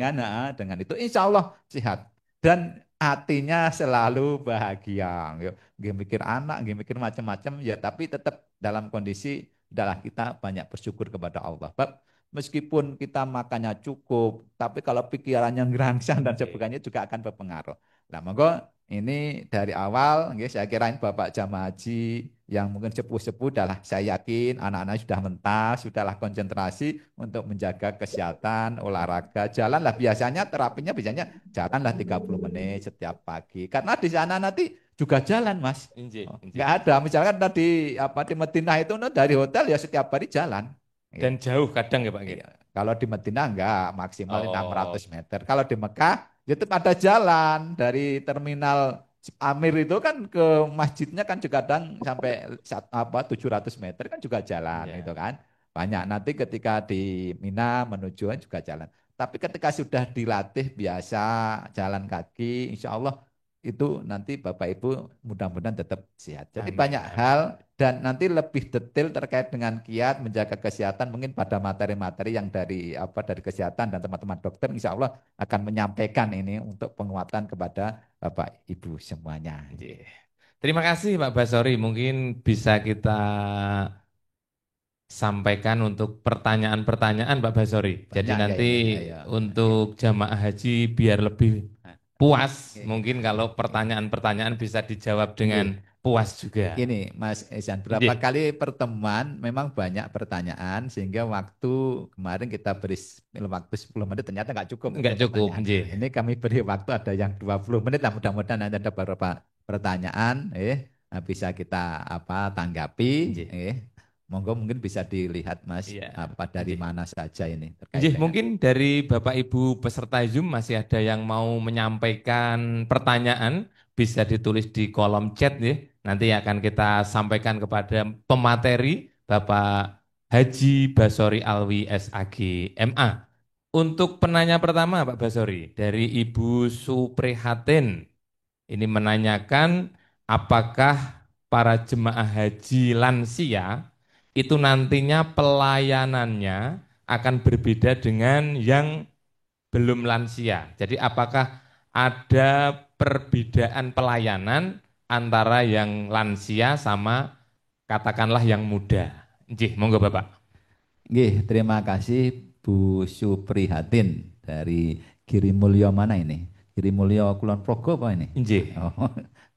dengan itu. Insya Allah sehat dan hatinya selalu bahagia. Nggak mikir anak, nggak mikir macam-macam, ya tapi tetap dalam kondisi adalah kita banyak bersyukur kepada Allah. Bab, meskipun kita makannya cukup, tapi kalau pikirannya ngerangsang dan Nggih. sebagainya juga akan berpengaruh. Nah, monggo ini dari awal, nggih, saya kirain Bapak jamaah haji yang mungkin sepuh-sepuh, adalah saya yakin anak-anak sudah mentas, sudahlah konsentrasi untuk menjaga kesehatan, olahraga, jalan lah biasanya terapinya biasanya jalanlah 30 menit setiap pagi. Karena di sana nanti juga jalan, Mas. Nggih, Oh, nggih. nggak ada. Misalkan tadi apa di Madinah itu no, dari hotel ya setiap hari jalan. Dan Iya. jauh kadang ya Pak nggih. Iya. Kalau di Madinah enggak maksimal Oh, 600 meter. Kalau di Mekah ya tetap ada jalan dari terminal Amir itu kan ke masjidnya kan juga kadang sampai 700 meter kan juga jalan iya. gitu kan. Banyak nanti ketika di Mina menuju juga jalan. Tapi ketika sudah dilatih biasa jalan kaki, insya Allah itu nanti Bapak Ibu mudah-mudahan tetap sehat. Jadi Amin, banyak amin. hal dan nanti lebih detail terkait dengan kiat menjaga kesehatan mungkin pada materi-materi yang dari kesehatan dan teman-teman dokter insya Allah akan menyampaikan ini untuk penguatan kepada Bapak Ibu semuanya. Nggih. Terima kasih Pak Basori. Mungkin bisa kita sampaikan untuk pertanyaan-pertanyaan Pak Basori. Jadi Banyak kayak nanti ini. Ayo. Oke. untuk jamaah haji biar lebih Nah, puas, oke. mungkin kalau Oke. pertanyaan-pertanyaan bisa dijawab Nggih. dengan puas juga. Gini, Mas Esan, berapa Nggih, kali pertemuan memang banyak pertanyaan sehingga waktu kemarin kita beri waktu 10 menit ternyata nggak cukup nggak untuk cukup, pertanyaan. nggih. Ini kami beri waktu ada yang 20 menit lah mudah-mudahan nanti ada beberapa pertanyaan bisa kita tanggapi Nggih. Monggo mungkin bisa dilihat Mas Iya, apa dari nggih. mana saja ini terkait Nggih, dengan mungkin dari Bapak Ibu peserta Zoom masih ada yang mau menyampaikan pertanyaan, bisa ditulis di kolom chat ya. Nanti akan kita sampaikan kepada pemateri Bapak Haji Basori Alwi SAG MA. Untuk penanya pertama Pak Basori dari Ibu Suprihatin ini menanyakan apakah para jemaah haji lansia itu nantinya pelayanannya akan berbeda dengan yang belum lansia. Jadi apakah ada perbedaan pelayanan antara yang lansia sama katakanlah yang muda? Nggih, monggo Bapak. Nggih, terima kasih Bu Suprihatin dari Girimulyo mana ini? Girimulyo Kulon Progo apa ini? Nggih. Oh,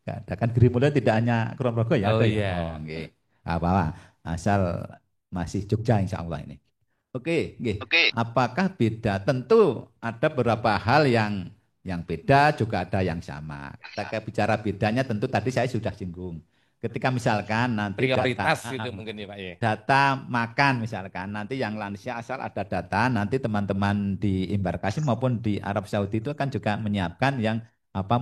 nggak ada kan Girimulyo tidak hanya Kulon Progo ya Oh ada ya? Oh, iya. nggih. Apa-apa, asal masih Jogja insya Allah ini. Oke, nggih. Oke. Apakah beda? Tentu ada beberapa hal yang beda juga ada yang sama. Kita bicara bedanya tentu tadi saya sudah singgung. Ketika misalkan nanti data Prioritas itu mungkin ya Pak ya. data makan misalkan nanti yang lansia asal ada data nanti teman-teman di embarkasi maupun di Arab Saudi itu akan juga menyiapkan yang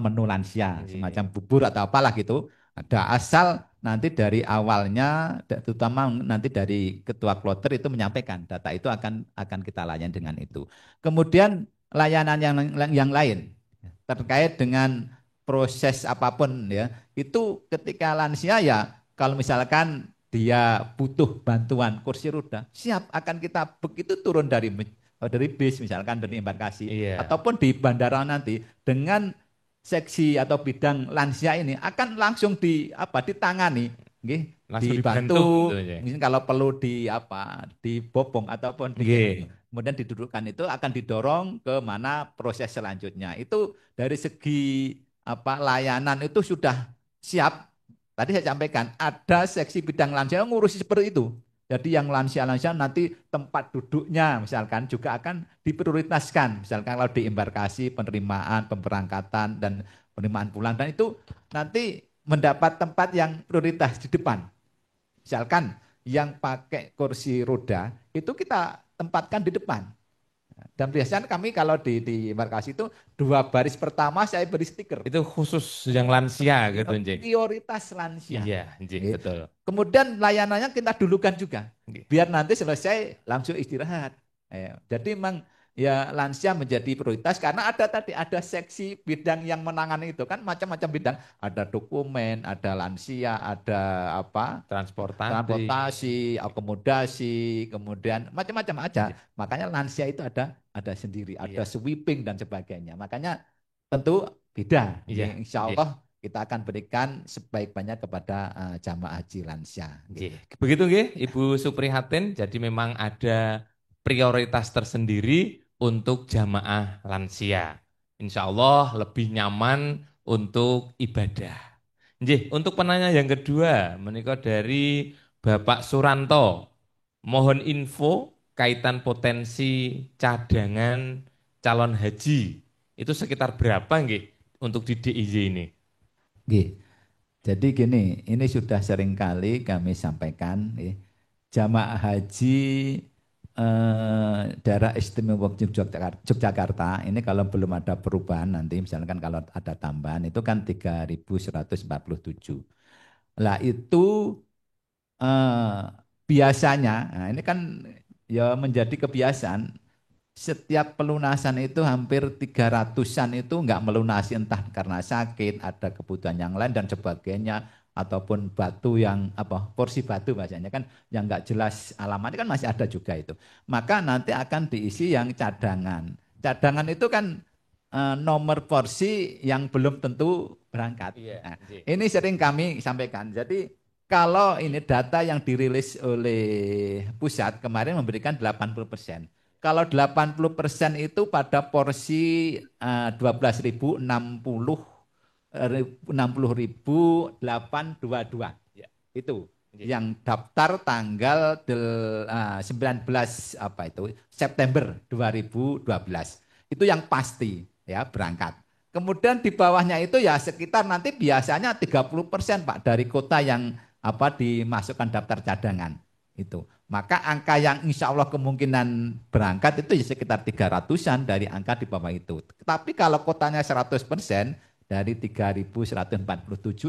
menu lansia Iya. semacam bubur atau apalah gitu ada asal nanti dari awalnya terutama nanti dari ketua kloter itu menyampaikan data itu akan kita layani dengan itu kemudian layanan yang lain terkait dengan proses apapun ya itu ketika lansia ya kalau misalkan dia butuh bantuan kursi roda, siap akan kita begitu turun dari bis misalkan dari embarkasi Iya. ataupun di bandara nanti dengan seksi atau bidang lansia ini akan langsung ditangani, nggih, Langsung dibantu gitu dibantu, ya. mungkin kalau perlu dibopong ataupun Nggih. kemudian didudukkan itu akan didorong ke mana proses selanjutnya. Itu dari segi layanan itu sudah siap. Tadi saya sampaikan ada seksi bidang lansia yang ngurusi seperti itu. Jadi yang lansia-lansia nanti tempat duduknya misalkan juga akan diprioritaskan. Misalkan kalau di embarkasi penerimaan, pemberangkatan dan penerimaan pulang dan itu nanti mendapat tempat yang prioritas di depan. Misalkan yang pakai kursi roda itu kita tempatkan di depan. Dan biasanya kami kalau di embarkasi itu 2 baris pertama saya beri stiker. Itu khusus yang lansia gitu, Nji. Prioritas lansia. Iya, Nji, betul. Kemudian layanannya kita dulukan juga. Nggih. Biar nanti selesai langsung istirahat. Jadi memang ya lansia menjadi prioritas karena ada seksi bidang yang menangani itu kan macam-macam bidang. Ada dokumen, ada lansia, ada Transportasi. transportasi, akomodasi, kemudian macam-macam aja. Nggih. Makanya lansia itu ada sendiri, ada Iya. sweeping dan sebagainya. Makanya tentu beda. Iya. Insya Nggih. Allah kita akan berikan sebaik-baiknya kepada jamaah haji lansia. Nggih. Begitu nggih, Ibu Suprihatin. Jadi memang ada prioritas tersendiri untuk jamaah lansia. Insya Allah lebih nyaman untuk ibadah. Nggih, untuk penanya yang kedua, menikah dari Bapak Suranto. Mohon info kaitan potensi cadangan calon haji. Itu sekitar berapa nggih untuk di DIY ini? Oke. Jadi gini, ini sudah sering kali kami sampaikan, jamaah haji daerah istimewa Yogyakarta, ini kalau belum ada perubahan nanti, misalkan kalau ada tambahan itu kan 3.147. Lah itu eh, biasanya, nah ini kan ya menjadi kebiasaan setiap pelunasan itu hampir 300-an itu nggak melunasi entah karena sakit, ada kebutuhan yang lain dan sebagainya ataupun batu yang porsi batu bahasanya kan yang nggak jelas alamatnya kan masih ada juga itu. Maka nanti akan diisi yang cadangan. Cadangan itu kan nomor porsi yang belum tentu berangkat. Iya, Nah, nggih. ini sering kami sampaikan. Jadi Kalau ini data yang dirilis oleh pusat kemarin memberikan 80%. Kalau 80% itu pada porsi 12.060 60.822. Ya, itu Nggih. yang daftar tanggal 19 apa itu September 2012. Itu yang pasti ya berangkat. Kemudian di bawahnya itu ya sekitar nanti biasanya 30% Pak dari kota yang apa dimasukkan daftar cadangan itu. Maka angka yang insya Allah kemungkinan berangkat itu ya sekitar 300-an dari angka di bawah itu. Tapi kalau kotanya 100% dari 3.147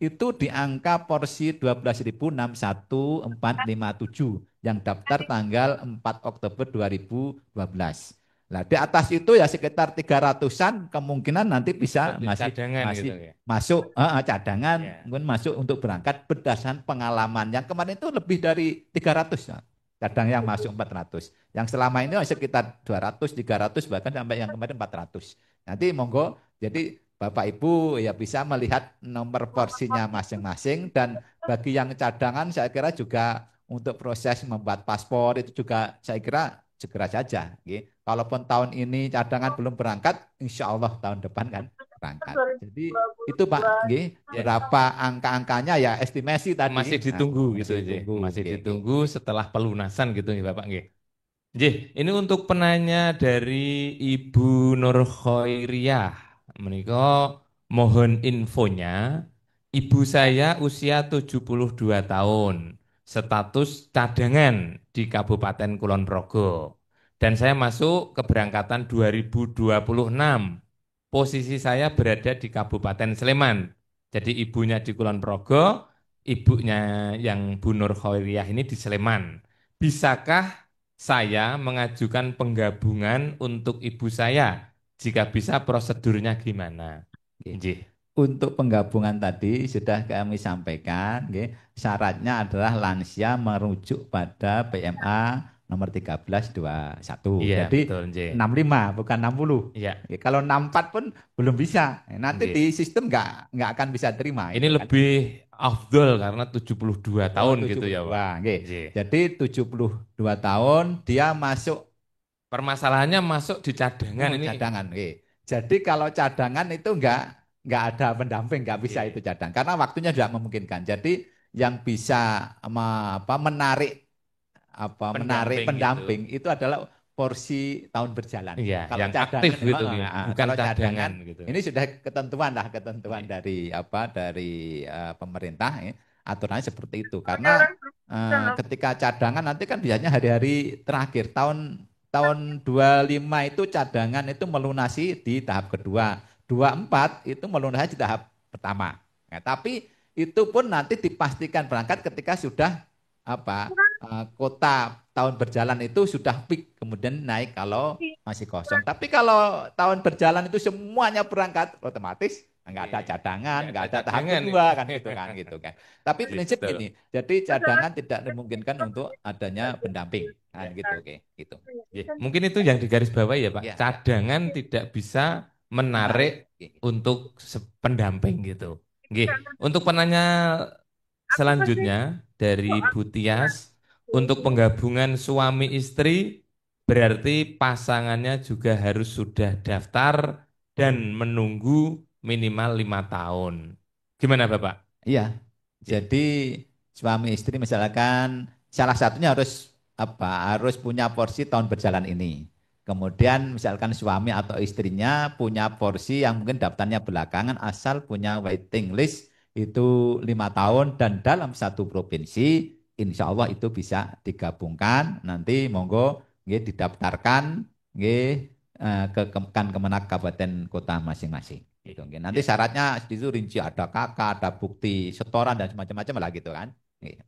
itu di angka porsi 12.61457 yang daftar tanggal 4 Oktober 2012. Nah, di atas itu ya sekitar 300-an kemungkinan nanti bisa Untuk masih cadangan gitu masih ya. masuk cadangan Ya. mungkin masuk untuk berangkat berdasarkan pengalaman yang kemarin itu lebih dari 300 ya. Kadang yang masuk 400. Yang selama ini sekitar 200, 300 bahkan sampai yang kemarin 400. Nanti monggo jadi Bapak Ibu ya bisa melihat nomor porsinya masing-masing dan bagi yang cadangan saya kira juga untuk proses membuat paspor itu juga saya kira segera saja. Gitu. Kalaupun tahun ini cadangan belum berangkat, insya Allah tahun depan kan berangkat. Jadi itu Pak, nggih, Ya. berapa angka-angkanya ya estimasi Masih tadi. Nah, ditunggu gitu masih aja. tunggu. Masih Nggih, nggih. ditunggu setelah pelunasan gitu ya Bapak nggih. Nggih, ini untuk penanya dari Ibu Nur Khoiriah. Menika mohon infonya. Ibu saya usia 72 tahun. Status cadangan di Kabupaten Kulon Progo. Dan saya masuk keberangkatan 2026. Posisi saya berada di Kabupaten Sleman. Jadi ibunya di Kulon Progo, ibunya yang Bu Nur Khoiriah ini di Sleman. Bisakah saya mengajukan penggabungan untuk ibu saya? Jika bisa prosedurnya gimana? Nggih. Nggih. Untuk penggabungan tadi sudah kami sampaikan, nggih. Syaratnya adalah lansia merujuk pada PMA nomor 1321. Iya, Jadi betul, nggih. 65 bukan 60. Iya, Nggih, kalau 64 pun belum bisa. Nanti nggih. di sistem nggak akan bisa terima Ini itu kan. lebih afdol karena 72 Oh, tahun gitu ya, Pak. 72. Nggih. Nggih. Jadi 72 tahun dia masuk Permasalahannya masuk di cadangan ini. cadangan. Nggih. Jadi kalau cadangan itu nggak ada pendamping, nggak bisa Nggih. itu cadang karena waktunya tidak memungkinkan. Jadi yang bisa menarik Pendamping itu. pendamping itu adalah porsi tahun berjalan. Iya, Kalau yang aktif cadangan gitu, nggih. Bukan kalau cadangan cadangan gitu. ini sudah ketentuan Nggih. dari pemerintah ya. Aturannya seperti itu karena ketika cadangan nanti kan biasanya hari-hari terakhir tahun tahun 25 itu cadangan itu melunasi di tahap kedua. 24 itu melunasi di tahap pertama. Nah, tapi itu pun nanti dipastikan berangkat ketika sudah kota tahun berjalan itu sudah peak kemudian naik kalau masih kosong. Tapi kalau tahun berjalan itu semuanya berangkat otomatis nggak ada Nggih. cadangan, Nggak nggak ada ada tahap cadangan kedua itu. kan gitu kan. Tapi Nggih, prinsip betul. gini, jadi cadangan tidak dimungkinkan untuk adanya pendamping kan Ya. gitu oke gitu. Nggih. Mungkin itu yang digarisbawahi ya Pak. Ya, ya. Cadangan tidak bisa menarik Menarik. untuk pendamping gitu. Nggih. Untuk penanya selanjutnya dari Bu Tias, untuk penggabungan suami istri berarti pasangannya juga harus sudah daftar dan menunggu minimal 5 tahun. Gimana Bapak? Iya. Nggih. Jadi suami istri misalkan salah satunya harus punya porsi tahun berjalan ini. Kemudian misalkan suami atau istrinya punya porsi yang mungkin daftarnya belakangan asal punya waiting list itu 5 tahun dan dalam satu provinsi, insya Allah itu bisa digabungkan. Nanti monggo nggih didaftarkan nggih Kemenak Kabupaten Kota masing-masing. Gitu. Nanti Ya. syaratnya di situ rinci ada kakak, ada bukti setoran dan semacam-macam lah gitu kan. Gitu.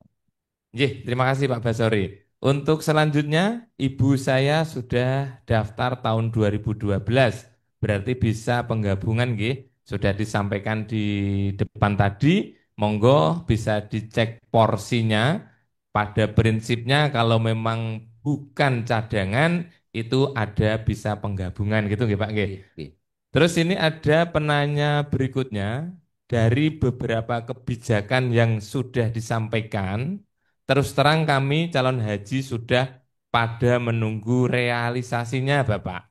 Nggih, terima kasih Pak Basori. Untuk selanjutnya, ibu saya sudah daftar tahun 2012. Berarti bisa penggabungan nggih. Sudah disampaikan di depan tadi, monggo bisa dicek porsinya. Pada prinsipnya kalau memang bukan cadangan itu ada bisa penggabungan gitu nggih Pak nggih. Gitu. Terus ini ada penanya berikutnya dari beberapa kebijakan yang sudah disampaikan, terus terang kami calon haji sudah pada menunggu realisasinya, Bapak.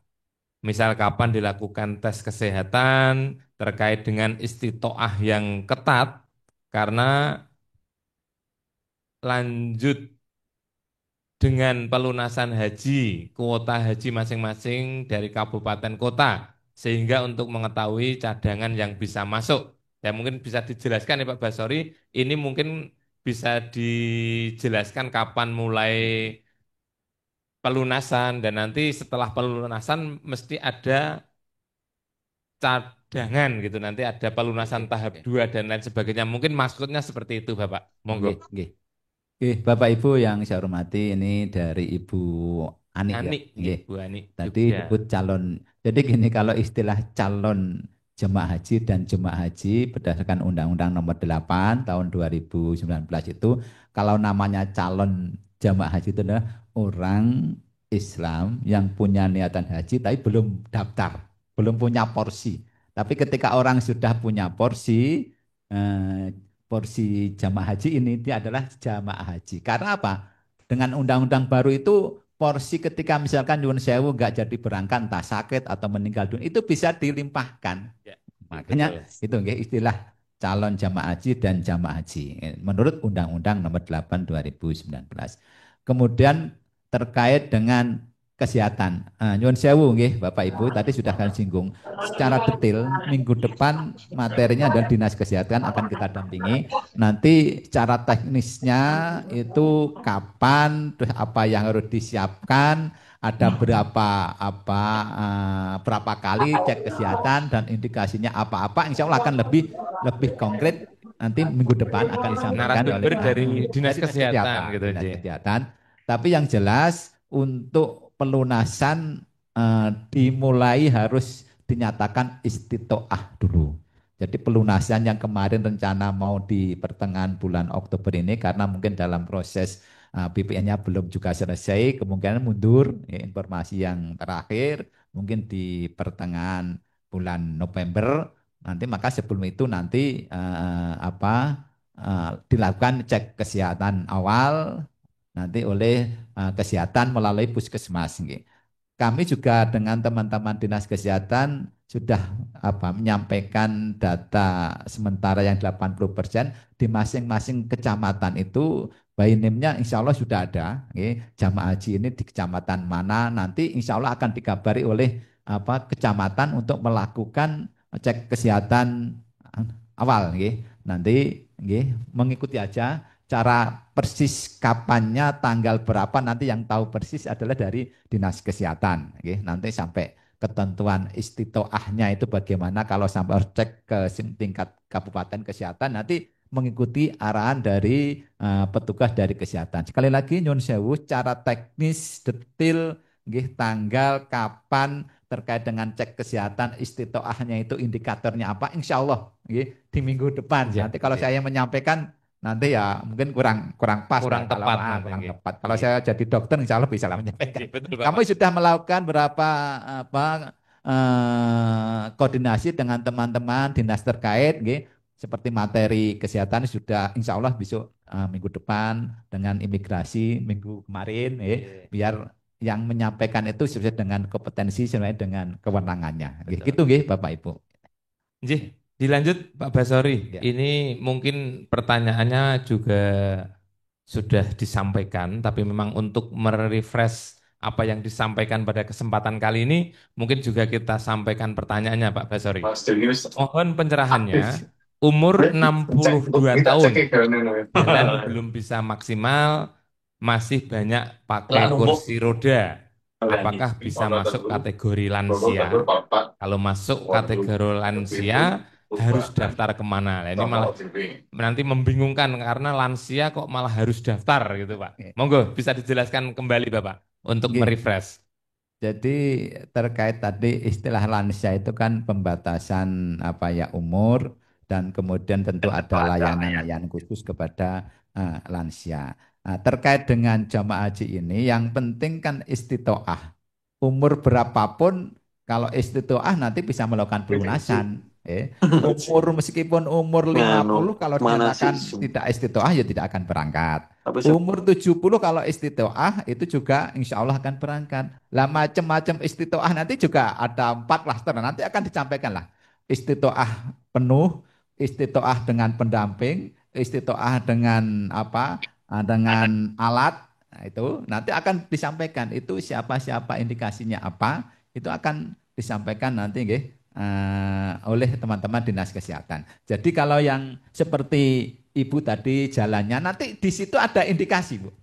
Misal kapan dilakukan tes kesehatan terkait dengan istitoah yang ketat, karena lanjut dengan pelunasan haji, kuota haji masing-masing dari kabupaten kota, sehingga untuk mengetahui cadangan yang bisa masuk. Ya mungkin bisa dijelaskan ya Pak Basori, ini mungkin bisa dijelaskan kapan mulai pelunasan dan nanti setelah pelunasan mesti ada cadangan gitu, nanti ada pelunasan Oke, tahap oke. 2 dan lain sebagainya. Mungkin maksudnya seperti itu Bapak. Monggo. Nggih, nggih. Oke, Bapak Ibu yang saya hormati, ini dari Ibu Ani ya. Ani, nggih, Nggih. Bu Ani, Tadi Jogja. disebut calon. Jadi gini, kalau istilah calon jemaah haji dan jemaah haji berdasarkan Undang-Undang Nomor 8 Tahun 2019 itu, kalau namanya calon jemaah haji itu adalah orang Islam yang punya niatan haji tapi belum daftar, belum punya porsi. Tapi ketika orang sudah punya porsi, eh, porsi jamaah haji ini dia adalah jamaah haji. Karena apa? Dengan undang-undang baru itu porsi ketika misalkan Yun Sewu nggak jadi berangkat entah sakit atau meninggal dunia itu bisa dilimpahkan. Ya, ya, betul. Makanya itu nggih, istilah calon jamaah haji dan jamaah haji menurut Undang-Undang Nomor 8 2019. Kemudian terkait dengan kesehatan. Nyuwun sewu nggih Bapak Ibu, tadi sudah kalian singgung secara detail minggu depan materinya adalah Dinas Kesehatan akan kita dampingi. Nanti secara teknisnya itu kapan, terus apa yang harus disiapkan, ada berapa kali cek kesehatan dan indikasinya apa-apa, insya Allah akan lebih lebih konkret nanti minggu depan akan disampaikan oleh Narasumber dari Dinas Dinas Kesehatan Kesehatan, gitu, Dinas Ji. Kesehatan. Tapi yang jelas untuk pelunasan dimulai harus dinyatakan istitoah dulu. Jadi pelunasan yang kemarin rencana mau di pertengahan bulan Oktober ini karena mungkin dalam proses BPN-nya belum juga selesai, kemungkinan mundur. Ya, informasi yang terakhir mungkin di pertengahan bulan November nanti, maka sebelum itu nanti dilakukan cek kesehatan awal nanti oleh kesehatan melalui puskesmas. Kami juga dengan teman-teman Dinas Kesehatan sudah menyampaikan data sementara yang 80% di masing-masing kecamatan itu by name-nya insya Allah sudah ada. Jamaah haji ini di kecamatan mana nanti insya Allah akan dikabari oleh kecamatan untuk melakukan cek kesehatan awal. Nanti mengikuti aja cara persis kapannya, tanggal berapa nanti yang tahu persis adalah dari Dinas Kesehatan. Nanti sampai ketentuan istitoahnya itu bagaimana kalau sampai harus cek ke tingkat kabupaten kesehatan nanti mengikuti arahan dari petugas dari kesehatan. Sekali lagi nyun sewu secara teknis detail tanggal kapan terkait dengan cek kesehatan istitoahnya itu indikatornya apa insya Allah di minggu depan. Ya, Nanti kalau ya. saya menyampaikan nanti ya mungkin kurang kurang pas Kurang lah kalau tepat nanti, kurang nggih. tepat. Kalau Nggih. saya jadi dokter insya Allah bisa lah menyampaikan. Nggih, betul Kami Bapak. sudah melakukan berapa apa koordinasi dengan teman-teman dinas terkait, seperti materi kesehatan sudah insya Allah besok minggu depan dengan imigrasi minggu kemarin, Nggih, biar yang menyampaikan itu sesuai dengan kompetensi sesuai dengan kewenangannya. betul. Gitu nggih Bapak Ibu. Nggih, dilanjut Pak Basori. Ya. Ini mungkin pertanyaannya juga sudah disampaikan, tapi memang untuk merefresh apa yang disampaikan pada kesempatan kali ini, mungkin juga kita sampaikan pertanyaannya Pak Basori. Mohon pencerahannya, umur 62 tahun, jalan belum bisa maksimal, masih banyak pakai kursi roda. Apakah bisa masuk kategori lansia? Kalau masuk kategori lansia, harus daftar kemana? Nah, ini malah nanti membingungkan karena lansia kok malah harus daftar gitu Pak. Monggo bisa dijelaskan kembali Bapak untuk Oke. merefresh. Jadi terkait tadi istilah lansia itu kan pembatasan umur dan kemudian tentu ada layanan-layanan khusus kepada lansia. Nah, terkait dengan jamaah haji ini yang penting kan istitoah. Umur berapapun kalau istitoah nanti bisa melakukan pelunasan. Umur meskipun umur Nganu 50 kalau dinyatakan manasisme. tidak istitoah ya tidak akan berangkat. Tapi Umur 70 kalau istitoah itu juga insya Allah akan berangkat. Lah macam-macam istitoah nanti juga ada 4 klaster. Nanti akan disampaikan lah. Istitoah penuh, istitoah dengan pendamping, istitoah dengan apa? Dengan alat. Nah, itu nanti akan disampaikan itu siapa-siapa indikasinya apa, itu akan disampaikan nanti nggih, oleh teman-teman dinas kesehatan. Jadi kalau yang seperti ibu tadi jalannya nanti di situ ada indikasi bu.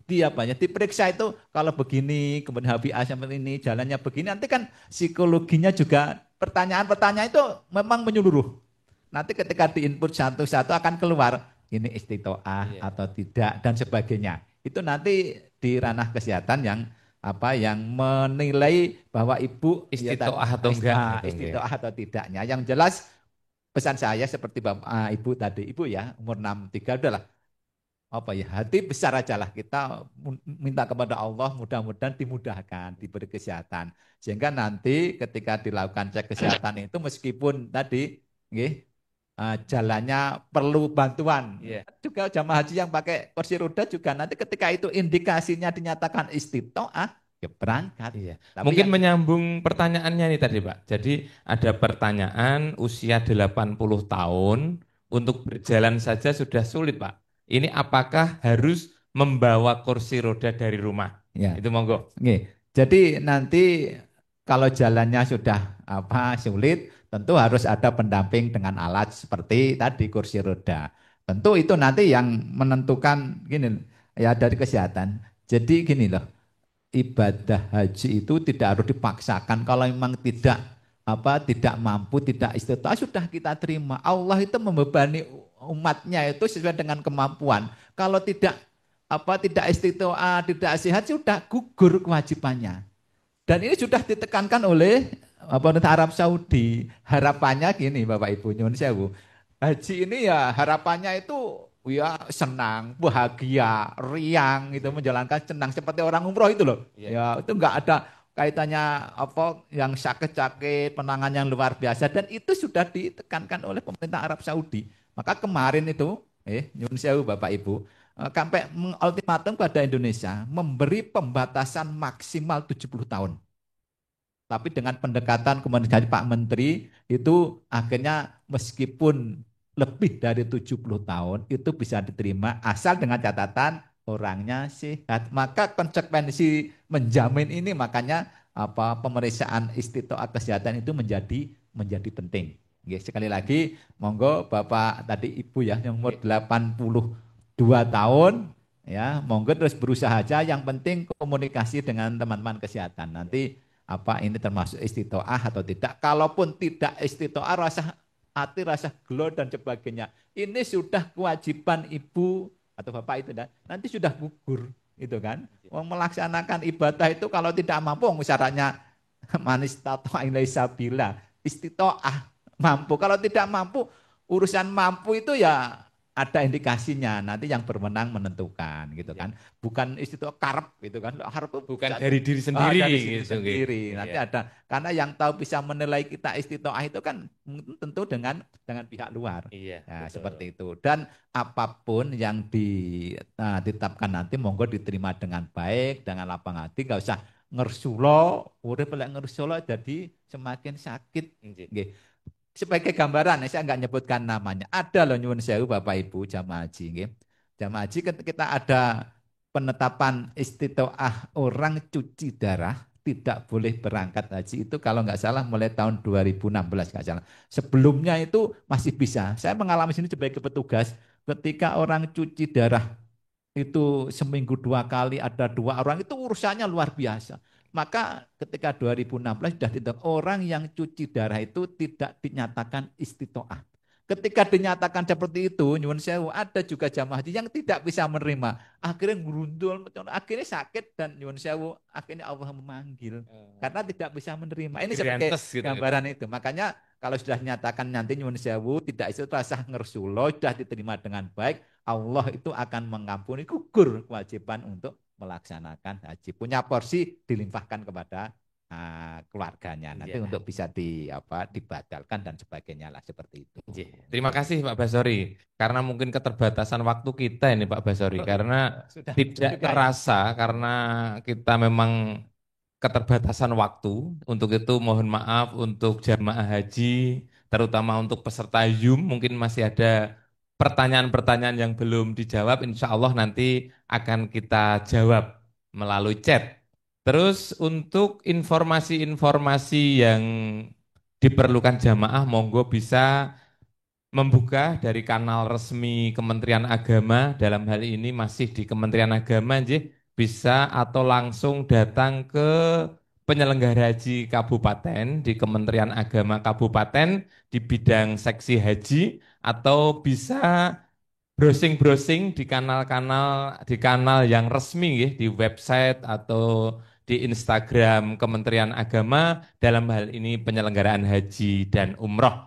Di apa ya diperiksa itu kalau begini kemudian HbA seperti ini jalannya begini nanti kan psikologinya juga pertanyaan-pertanyaan itu memang menyeluruh. Nanti ketika diinput satu-satu akan keluar ini istitoah Iya. atau tidak dan sebagainya. Itu nanti di ranah kesehatan yang apa yang menilai bahwa ibu ya, Istitoah atau enggak gitu, enggak. istitoah atau tidaknya. Yang jelas pesan saya seperti bapak ibu tadi, ibu ya umur 63 udahlah apa ya hati besar aja lah kita minta kepada Allah mudah-mudahan dimudahkan diberi kesehatan sehingga nanti ketika dilakukan cek kesehatan itu meskipun tadi nggih, jalannya perlu bantuan. Iya. Juga jamaah haji yang pakai kursi roda juga nanti ketika itu indikasinya dinyatakan istitoah, ya berangkat. Iya. Tapi Mungkin yang menyambung pertanyaannya nih tadi Pak. Jadi ada pertanyaan usia 80 tahun untuk berjalan saja sudah sulit Pak. Ini apakah harus membawa kursi roda dari rumah? ya, Itu monggo. nggih. Jadi nanti kalau jalannya sudah apa sulit, tentu harus ada pendamping dengan alat seperti tadi kursi roda. Tentu itu nanti yang menentukan gini ya dari kesehatan. Jadi gini loh, ibadah haji itu tidak harus dipaksakan kalau memang tidak apa tidak mampu tidak istitaah sudah kita terima. Allah itu membebani umatnya itu sesuai dengan kemampuan. Kalau tidak apa tidak istitaah tidak sehat sudah gugur kewajibannya. Dan ini sudah ditekankan oleh pemerintah Arab Saudi. Harapannya gini Bapak Ibu nyuwun sewu. Haji ini ya harapannya itu ya senang, bahagia, riang itu menjalankan senang seperti orang umroh itu loh. Iya. Ya itu enggak ada kaitannya apa yang sakit-sakit, penanganan yang luar biasa dan itu sudah ditekankan oleh pemerintah Arab Saudi. Maka kemarin itu nyuwun sewu Bapak Ibu sampai mengultimatum pada Indonesia memberi pembatasan maksimal 70 tahun. Tapi dengan pendekatan komunikasi Pak Menteri itu akhirnya meskipun lebih dari 70 tahun itu bisa diterima asal dengan catatan orangnya sehat. Maka konsekuensi menjamin ini makanya apa pemeriksaan istitoah kesehatan itu menjadi penting. Oke, sekali lagi monggo Bapak tadi Ibu ya yang umur 82 tahun ya monggo terus berusaha aja yang penting komunikasi dengan teman-teman kesehatan. Nanti apa ini termasuk istitoah atau tidak. Kalaupun tidak istitoah rasa hati, rasa gelo dan sebagainya. Ini sudah kewajiban ibu atau bapak itu dan nanti sudah gugur itu kan. Melaksanakan ibadah itu kalau tidak mampu syaratnya manis tato sabila istitoah mampu. Kalau tidak mampu urusan mampu itu ya ada indikasinya nanti yang berwenang menentukan gitu kan bukan istitoah karep gitu kan harap Bukan dari diri sendiri dari diri gitu. sendiri nanti Iya. ada karena yang tahu bisa menilai kita istitoah itu kan tentu dengan pihak luar Iya, ya betul. seperti itu dan apapun yang ditetapkan nanti monggo diterima dengan baik dengan lapang hati gak usah ngersulo urip lek ngersulo jadi semakin sakit nggih sebagai gambaran, saya nggak nyebutkan namanya. Ada loh nyuwun sewu Bapak Ibu jamaah haji. Nggih. Jamaah haji kita ada penetapan istitoah orang cuci darah tidak boleh berangkat haji itu kalau nggak salah mulai tahun 2016 nggak salah. Sebelumnya itu masih bisa. Saya mengalami sini sebagai petugas ketika orang cuci darah itu seminggu 2 kali ada 2 orang itu urusannya luar biasa. Maka ketika 2016 sudah ditentukan orang yang cuci darah itu tidak dinyatakan istitoah. Ketika dinyatakan seperti itu, nyuwun sewu, ada juga jamaah haji yang tidak bisa menerima. Akhirnya ngurundul, akhirnya sakit dan nyuwun sewu, akhirnya Allah memanggil. Karena tidak bisa menerima. Ini sebagai Gitu. gambaran itu. Makanya kalau sudah dinyatakan nanti nyuwun sewu, tidak itu rasa ngersulo, sudah diterima dengan baik, Allah itu akan mengampuni gugur kewajiban untuk melaksanakan haji. Punya porsi dilimpahkan kepada keluarganya. Nanti Iya. untuk bisa dibatalkan dan sebagainya lah seperti itu. Iya. Terima kasih Pak Basori. Karena mungkin keterbatasan waktu kita ini Pak Basori. Oh Karena iya, sudah tidak juga ya. terasa karena kita memang keterbatasan waktu. Untuk itu mohon maaf untuk jamaah haji, terutama untuk peserta YUM. Mungkin masih ada pertanyaan-pertanyaan yang belum dijawab. Insya Allah nanti akan kita jawab melalui chat. Terus untuk informasi-informasi yang diperlukan jamaah, monggo bisa membuka dari kanal resmi Kementerian Agama, dalam hal ini masih di Kementerian Agama, nggih, bisa atau langsung datang ke penyelenggara haji kabupaten di Kementerian Agama Kabupaten di bidang seksi haji, atau bisa browsing-browsing di kanal yang resmi nggih, di website atau di Instagram Kementerian Agama dalam hal ini penyelenggaraan haji dan umroh.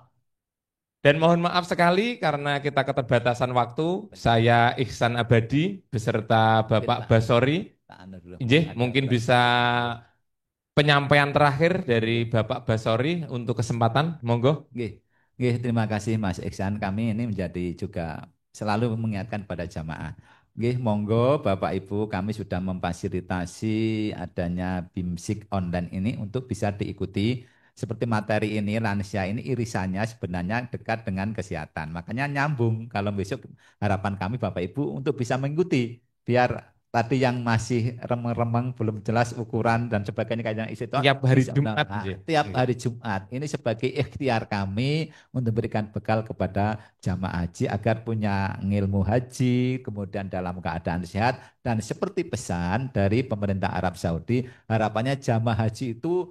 Dan mohon maaf sekali karena kita keterbatasan waktu. Saya Ihsan Abadi beserta Mungkin Bapak Basori. tak anu dulu, Injih, ada mungkin bisa pertanyaan dulu. penyampaian terakhir dari Bapak Basori untuk kesempatan. Monggo. Nggih, nggih, terima kasih Mas Iksan. Kami ini menjadi juga selalu mengingatkan pada jamaah. Nggih, monggo Bapak Ibu, kami sudah memfasilitasi adanya BIMSIK online ini untuk bisa diikuti. Seperti materi ini, lansia ini irisannya sebenarnya dekat dengan kesehatan. Makanya nyambung kalau besok harapan kami Bapak Ibu untuk bisa mengikuti. Biar tadi yang masih remeng-remeng belum jelas ukuran dan sebagainya kayak yang isi itu Tiap hari bisa Jumat, nah, injih. tiap hari Jumat ini sebagai ikhtiar kami untuk memberikan bekal kepada jamaah haji agar punya ilmu haji kemudian dalam keadaan sehat dan seperti pesan dari pemerintah Arab Saudi harapannya jamaah haji itu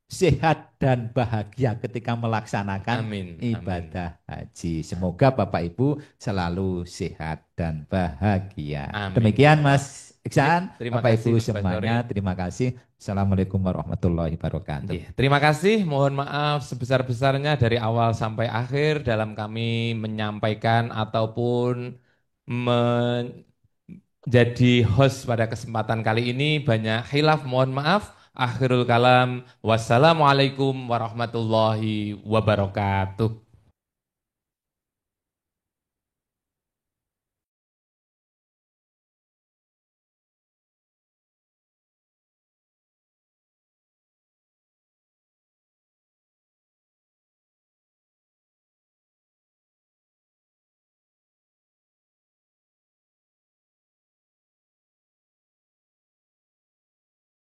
sehat dan bahagia ketika melaksanakan Amin, amin, ibadah haji. Semoga Bapak Ibu selalu sehat dan bahagia. amin. Demikian Mas Injih, Iksan, terima Bapak kasih Ibu Pak Basori. semuanya, terima kasih. Assalamualaikum warahmatullahi wabarakatuh. Injih, terima kasih. Mohon maaf sebesar-besarnya dari awal sampai akhir dalam kami menyampaikan ataupun jadi host pada kesempatan kali ini. Banyak khilaf, mohon maaf. Akhirul kalam, wassalamualaikum warahmatullahi wabarakatuh.